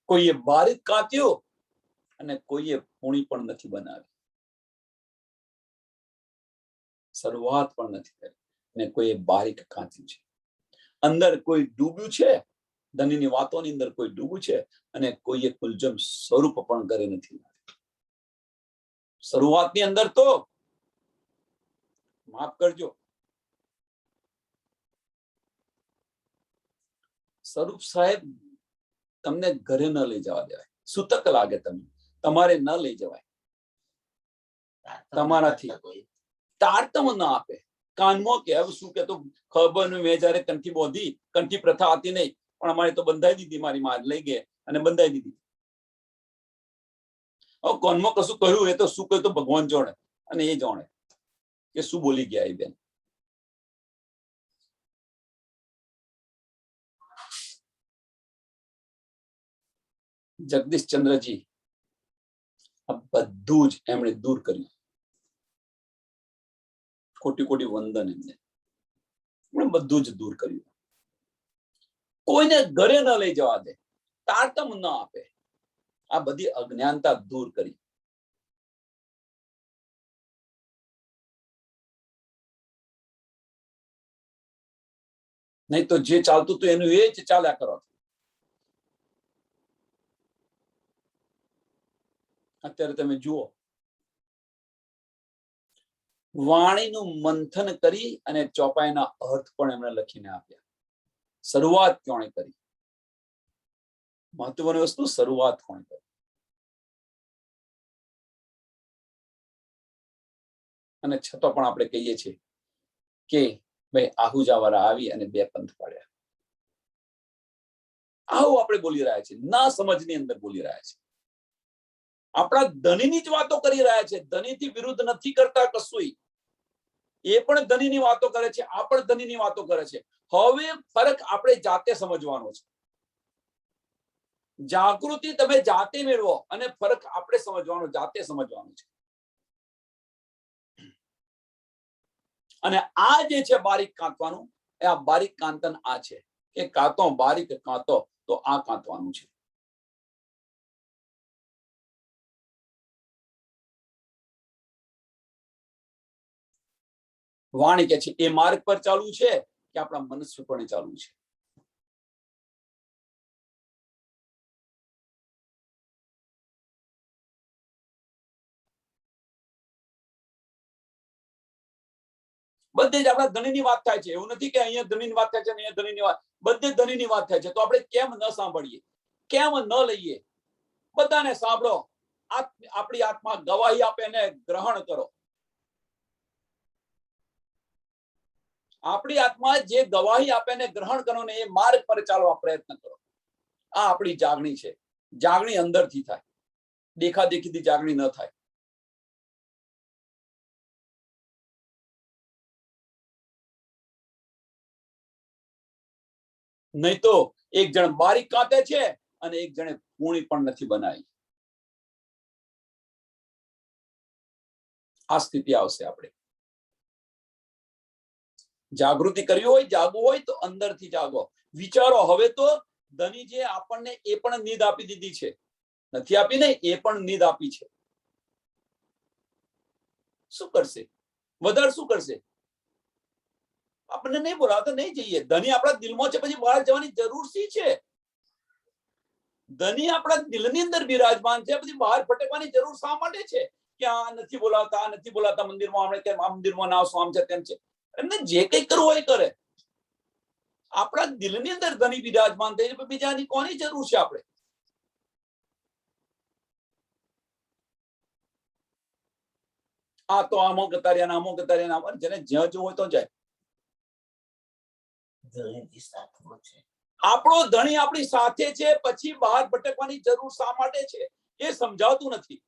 કોઈએ બારીક કાત્યો અને કોઈએ પૂણી પણ નથી બનાવી. શરૂઆત પણ નથી કરી અને કોઈએ બારીક કાત્યું છે. અંદર કોઈ ડૂબ્યું છે, ધનીની વાતોની અંદર કોઈ ડૂબ્યું છે, અને કોઈએ કુલજમ સ્વરૂપ પણ કરી નથી. શરૂઆતની અંદર તો માફ કરજો, સ્વરૂપ સાહેબ તમને ઘરે ન લઈ જવા દેવાય. સૂતક લાગે તમને, તમારે ન લઈ જવાય. તમારાથી તારતમ ન આપે. કાનમાં કે હવે શું કેતો ખબર નહીં. મેં જયારે કંઠી બોધી, કંઠી પ્રથા હતી નહીં, પણ અમારે તો બંધાઈ દીધી. મારી માં લઈ ગઈ અને બંધાઈ દીધી. હવે કોનમાં કશું કહ્યું એ તો શું કહ્યું તો ભગવાન જાણે, અને એ જાણે કે શું બોલી ગયા એ બેન. જગદીશચંદ્રજી આ બધું જ એમણે દૂર કર્યું. કોટી કોટી વંદન એમને. એમણે બધું જ દૂર કર્યું. કોઈને ઘરે ન લઈ જવા દે, તારતમ ન આપે. આ બધી અજ્ઞાનતા દૂર કરી. નહીં તો જે ચાલતું હતું એનું એ જ ચાલ્યા કરો. અત્યારે તમે જુઓ, વાણીનું મંથન કરી અને ચોપાઈના અર્થ પણ એમણે લખીને આપ્યા. શરૂઆત કોણે કરી? મહત્વની વસ્તુ શરૂઆત કોણે કરી? અને છતાં પણ આપણે કહીએ છીએ કે ભાઈ આહુજાવાળા આવી અને બે પંથ પાડ્યા. આવું આપણે બોલી રહ્યા છીએ, ના સમજની અંદર બોલી રહ્યા છીએ. આપણા ધનીની જ વાતો કરી રહ્યા છે. ધનીથી વિરુદ્ધ નથી કરતા કશું. એ પણ ધનીની વાતો કરે છે, આ પણ ધનીની વાતો કરે છે. હવે ફરક આપણે જાતે સમજવાનો છે. જાગૃતિ તમે જાતે મેળવો અને ફરક આપણે સમજવાનો, જાતે સમજવાનો છે. અને આ જે છે બારીક કાંતવાનું, એ આ બારીક કાંતન આ છે કે કાંતો બારીક કાંતો તો આ કાંતવાનું છે. વાણી કે છે એ માર્ગ પર ચાલવું છે કે આપણા મનુષ્યપણે ચાલવું છે? બધે જ આપણા ધનીની વાત થાય છે. એવું નથી કે અહીંયા ધનીની વાત થાય છે, અહીંયા ધનીની વાત, બધે ધનીની વાત થાય છે. તો આપણે કેમ ન સાંભળીએ, કેમ ન લઈએ? બધાને સાંભળો. આપણી આત્મા ગવાહી આપે ને ગ્રહણ કરો. આપણી આત્મા જે ગવાહી આપે ને ગ્રહણ કરો ને એ માર્ગ પર ચાલવા પ્રયત્ન કરો. આ આપણી જાગણી છે. જાગણી અંદરથી થાય, દેખાદેખીથી જાગણી ન થાય. નહીં તો એક જણ બારીક કાંતે છે અને એક જણે પૂણી પણ નથી બનાવી. આ સ્થિતિ આવશે આપણે. જાગૃતિ કરવી હોય, જાગવું હોય તો અંદરથી જાગો. વિચારો. હવે તો ધની જે આપણને એ પણ નીંદ આપી દીધી છે, નથી આપી નહીં, એ પણ નીંદ આપી છે. શું કરશે? વધારે શું કરશે? આપણને નહીં બોલાવતો નહીં જઈએ. ધની આપણા દિલમાં છે, પછી બહાર જવાની જરૂર શી છે? ધની આપણા દિલની અંદર બિરાજમાન છે, પછી બહાર ભટકવાની જરૂર શા માટે છે? કે આ નથી બોલાવતા મંદિરમાં, આપણે કેમ આ મંદિરમાં ના આવશો, આમ છે તેમ છે. એમને જે કંઈ કરવું હોય કરે. આપણા દિલની અંદર ધની બિરાજમાન થઈ છે, બીજાની કોની જરૂર છે? આપણે આ તો આમો ગતાર્યા જેને જ્યાં જવું હોય તો જાય. આપણો ધણી આપણી સાથે છે, પછી બહાર ભટકવાની જરૂર શા માટે છે એ સમજાવતું નથી.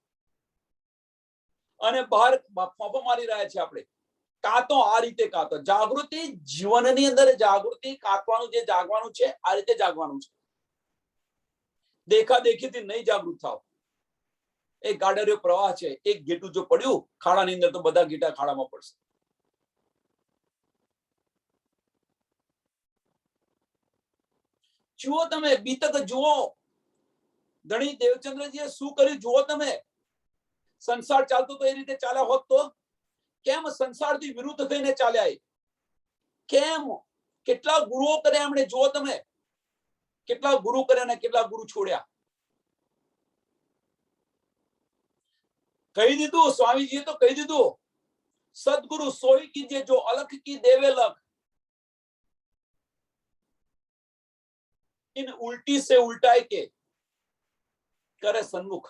અને બહાર ફોફો મારી રહ્યા છે આપણે. કાં તો આ રીતે, કાં તો જાગૃતિ જીવનની અંદર જાગૃતિ કાંતવાનું જે જાગવાનું છે, આ રીતે જાગવાનું છે. દેખા દેખીથી નહીં જાગૃત થાવ. એક ગાડરિયો પ્રવાહ છે, એક ગેટું જો પડ્યું ખાડાની અંદર તો બધા ગેટા ખાડામાં પડશે. જુઓ તમે, બીતક જુઓ, ધણી દેવચંદ્રજીએ શું કર્યું જુઓ તમે. સંસાર ચાલતો તો એ રીતે ચાલ્યા હોત તો કેમ સંસારથી વિરુદ્ધ થઈને ચાલ્યા? કેમ? કેટલા ગુરુઓ કર્યા એમણે, જુઓ તમે. કેટલા ગુરુ કર્યા ને કેટલા ગુરુ છોડ્યા. કહી દીધું સ્વામીજીએ, તો કહી દીધું, સદગુરુ સોઈ કીજે જો અલખ કી દેવે લખ, इन उल्टी से उल्टाए के करे सन्मुख.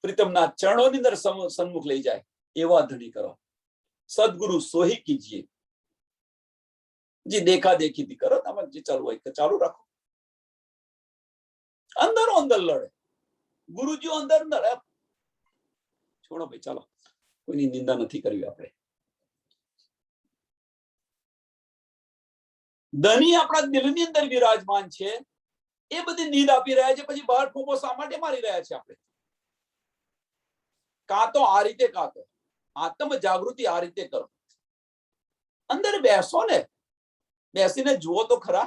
પ્રીતમના ચરણોની અંદર સન્મુખ લઈ જાય એવા ધણી કરો. સદગુરુ સોહી કીજીએ. જે દેખા દેખીથી કરો, તમારે જે ચાલુ હોય ચાલુ રાખો. અંદરો અંદર લડે ગુરુજીઓ, અંદર અંદર. છોડો ભાઈ, ચાલો, કોઈની નિંદા નથી કરવી આપણે. ધની આપણા દિલની અંદર વિરાજમાન છે, એ બધી નીંદ આપી રહ્યા છે, પછી બહાર ફૂંકો શા માટે મારી રહ્યા છે આપણે? કાં તો આ રીતે, કાં તો આત્મ જાગૃતિ આ રીતે કરો. અંદર બેસો ને, બેસીને જુઓ તો ખરા.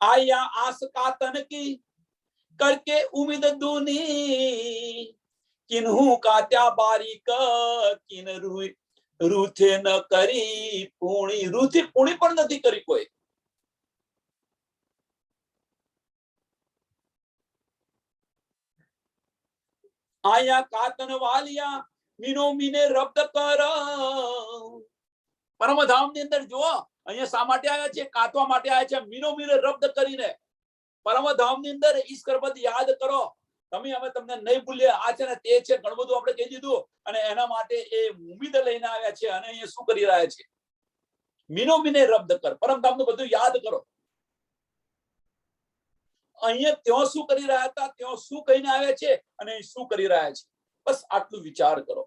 આયા આસ કા તન કી કરકે ઉમ્મીદ દૂની, કિન્હુ કાત્યા બારીક કિન રૂથે ન કરી પૂણી. રૂથી પૂણી પણ નથી કરી કોઈ. આયા કાતન વાલિયા મીનો મીને રબ્દ કર. પરમધામ ની અંદર જુઓ, અહીંયા શા માટે આવ્યા છે? કાતવા માટે આવ્યા છે. મીનો મીને રબ્દ કરીને પરમધામ ની અંદર ઈશ્વર યાદ કરો. તમે અમે તમને નહીં ભૂલીએ, આ છે ને તે છે, ઘણું બધું આપણે કહી દીધું. અને એના માટે એ ઉમ્મીદ લઈને આવ્યા છે. અને અહીંયા શું કરી રહ્યા છે? મીનો મીને રબ્દ કર. પરમધામ નું બધું યાદ કરો. અહીંયા ત્યાં શું કરી રહ્યા હતા, ત્યાં શું કહીને આવ્યા છે, અને શું કરી રહ્યા છે? બસ આટલું વિચાર કરો.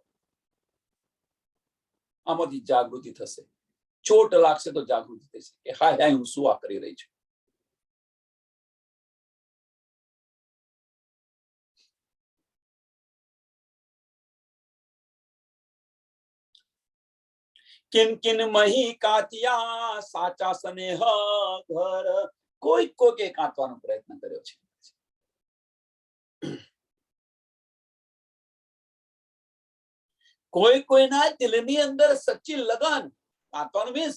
આમાંથી જાગૃતિ થશે. ચોટ લાગશે તો જાગૃતિ થશે કે હા હા, હું શું આ કરી રહી છું. કિન કિન મહી કાતિયા સાચા સ્નેહ ઘર. કોઈ કોઈ કાંતવાનો પ્રયત્ન કર્યો છે. કોઈ કોઈના દિલની અંદર સચ્ચી લગન. કાંતવાનું મીન્સ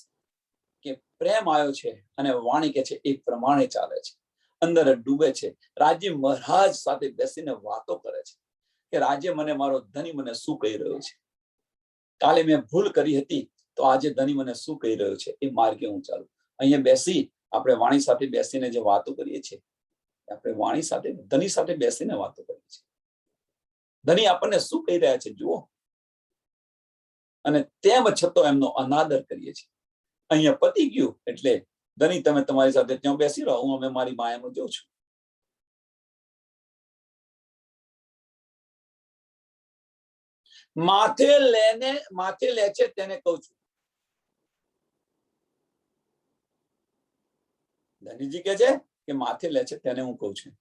કે પ્રેમ આવ્યો છે અને વાણી કે છે એ પ્રમાણે ચાલે છે, અંદર ડૂબે છે. રાજ્ય મહારાજ સાથે બેસીને વાતો કરે છે કે રાજ્ય મને, મારો ધની મને શું કહી રહ્યો છે. કાલે મેં ભૂલ કરી હતી, તો આજે ધની મને શું કહી રહ્યો છે, એ માર્ગે હું ચાલું. અહીંયા બેસી આપણે વાણી સાથે બેસીને જે વાતો કરીએ છીએ, આપણે વાણી સાથે ધની સાથે બેસીને વાતો કરીએ છીએ. ધની આપણને શું કહી રહ્યા છે જુઓ. અને તેમ છતાં એમનો અનાદર કરીએ છીએ. અહીંયા પતી ગયું એટલે ધની તમે તમારી સાથે ત્યાં બેસી રહો, હું અમે મારી માયામાં જઉં છું. માથે લે છે તેને કહું છું. ધનીજી કે છે કે માથે લે છે તેને હું કહું છું.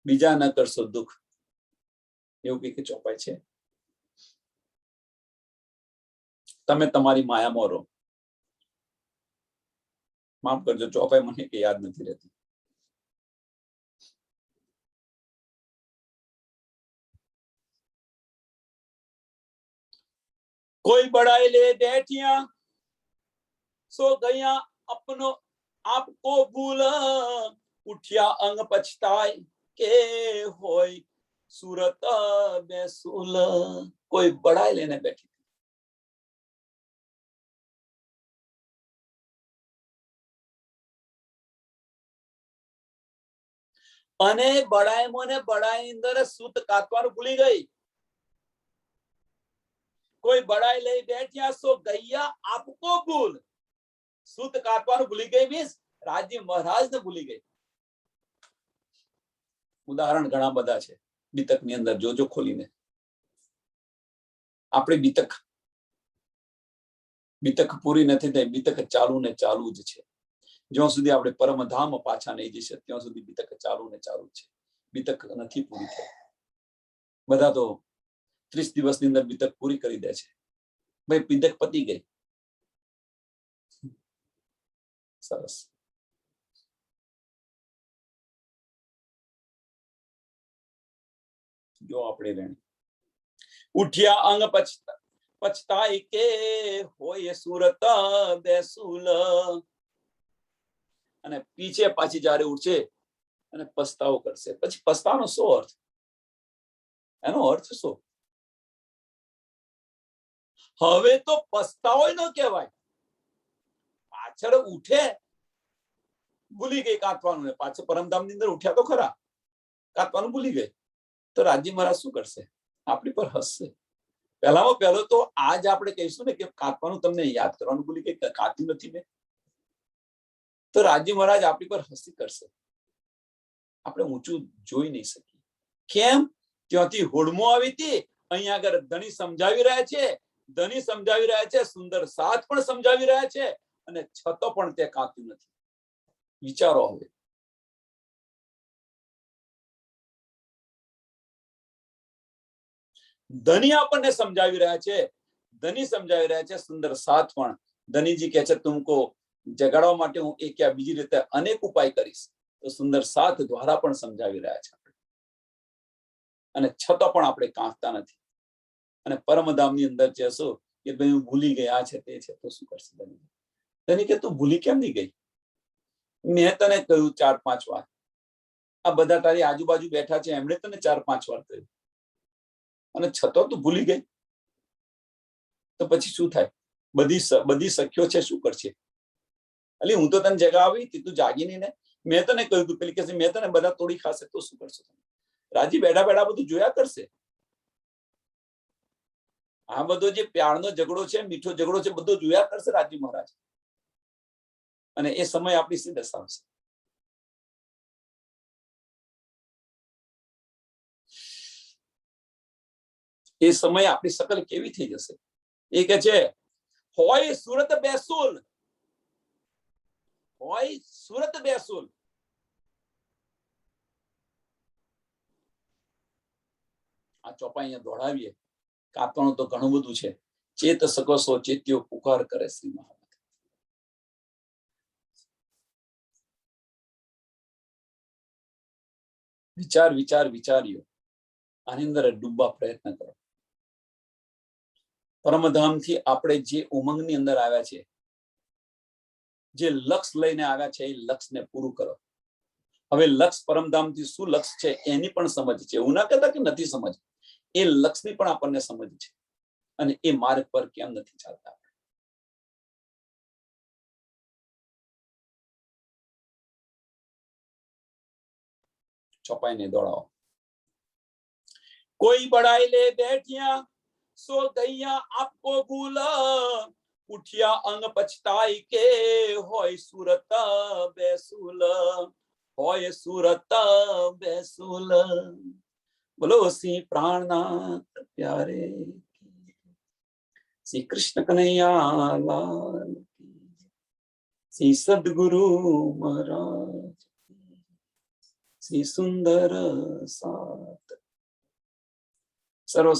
બીજા ન કરશો દુઃખ, એવું કઈ ચોપાઈ છે? તમે તમારી માયામાં રહો. માફ કરજો, ચોપાઈ મને કે યાદ નથી રહેતી. कोई बड़ाई ले बैठिया सो गया अपनो आपको भूल उठिया अंग पछताय के होय सूरत बेसुल. કોઈ બડાઈ લેને બેઠી અને બડાઈમાં ને બડાઈ અંદર સૂત કાતવાનું ભૂલી ગઈ. કોઈ બડાઈ લઈ બેઠ્યા સો ગૈયા આપકો ભૂલ. સૂત કાતવાનું ભૂલી ગઈ મીન્સ રાજી મહારાજ ને ભૂલી ગઈ. ઉદાહરણ ઘણા બધા છે બીતક ની અંદર, જોજો ખોલીને. આપણી બીતક પૂરી નથી થઈ, બીતક ચાલુ ને ચાલુ જ છે. જ્યાં સુધી આપણે પરમધામ પાછા નહીં જશે ત્યાં સુધી બીતક ચાલુ ને ચાલુ છે. બીતક નથી પૂરી થઈ. બધા તો 30 દિવસની અંદર બીતક પૂરી કરી દે છે. ભાઈ બીતક પતી ગઈ. સરસ. જો આપણે રેણી ઉઠ્યા અંગ પછતાય કે હોય સુરત બેસુલ. અને પીછે પાછી જ્યારે ઉઠશે અને પસ્તાવો કરશે. પછી પસ્તાવાનો શું અર્થ? એનો અર્થ શું? હવે તો પસ્તાવો ન કહેવાય. પાછળ ઉઠે, ભૂલી ગઈ કાતવાનું, પાછળ પરમધામ ની અંદર ઉઠ્યા તો ખરા, કાતવાનું ભૂલી ગઈ તો રાજી મહારાજ શું કરશે? આપણી પર હસશે. પહેલામાં પહેલો તો આજ આપણે કહીશું ને કે કાતવાનું તમને યાદ કરવાનું ભૂલી ગઈ, કાત્યું નથી મેં, તો રાજી મહારાજ આપણી પર હસી કરશે. આપણે ઊંચું જોઈ નહીં શકીએ. કેમ? ત્યાંથી હોડમો આવી હતી, અહીંયા આગળ ધણી સમજાવી રહ્યા છે, ધણી સમજાવી રહ્યા છે, સુંદર સાથ પણ સમજાવી રહ્યા છે, અને છતો પણ તે કાત્યું નથી. વિચારો હવે. ધની આપણને સમજાવી રહ્યા છે, ધની સમજાવી રહ્યા છે, સુંદર સાથ પણ. ધનીજી કહે છે તુમકો જગાડવા માટે હું એક યા બીજી રીતે અનેક ઉપાય કરીશ. તો સુંદર સાથ દ્વારા પણ સમજાવી રહ્યા છે આપણે, અને છતાં પણ આપણે કાંકતા નથી. અને પરમધામની અંદર જશો કે ભાઈ હું ભૂલી ગયા છે, તે છે, તો શું કરશે ધની? ધની કે તું ભૂલી કેમ નહીં ગઈ? મેં તને કહ્યું 4-5 વાર. આ બધા તારી આજુબાજુ બેઠા છે એમણે તને 4-5 વાર કહ્યું, અને છતાં તું ભૂલી ગઈ. તો પછી શું થાય? બધી સખ્યો છે શું કરશે? અલી હું તો તને જગાવી હતી, તું જાગી નહીં ને. મેં તને કહ્યું તું, પેલી કે મેં તને બધા તોડી ખાશે તો શું કરશો? રાજી બેઠા બેઠા બધું જોયા કરશે. આ બધો જે પ્યારનો ઝઘડો છે, મીઠો ઝઘડો છે, બધો જોયા કરશે રાજી મહારાજ. અને એ સમય આપણી સી દર્શાવશે? એ સમય આપણી શકલ કેવી થઈ જશે? એ કે છે હોય સુરત બેસુલ, હોય સુરત બેસુલ. આ ચોપા અહીંયા દોડાવીએ. કાપવાનું તો ઘણું બધું છે. ચેત સકો ચેત્યો પુકાર કરે શ્રી મહારાજ. વિચાર્યો આની અંદર ડૂબવા પ્રયત્ન કરો. પરમધામથી આપણે જે ઉમંગની અંદર આવ્યા છે, જે લક્ષ લઈને આવ્યા છે, એ લક્ષને પૂરું કરો. હવે લક્ષ પરમધામથી શું લક્ષ છે એની પણ સમજ છે. એવું ના કહેતા કે નથી સમજ, એ લક્ષની પણ આપણને સમજ છે. અને એ માર્ગ પર કેમ નથી ચાલતા? ચોપાઈને દોડાવો. કોઈ બડાઈ લે બેઠિયા सो गैया आपको भूल उठिया अंग पछताई के होय सूरत बेसुल, होय सूरत बेसुल. बोलो श्री प्राणनाथ प्यारे श्री कृष्ण कन्हैया लाल, श्री सद्गुरु महाराज, श्री सुंदर साथ. સર્વસુંદર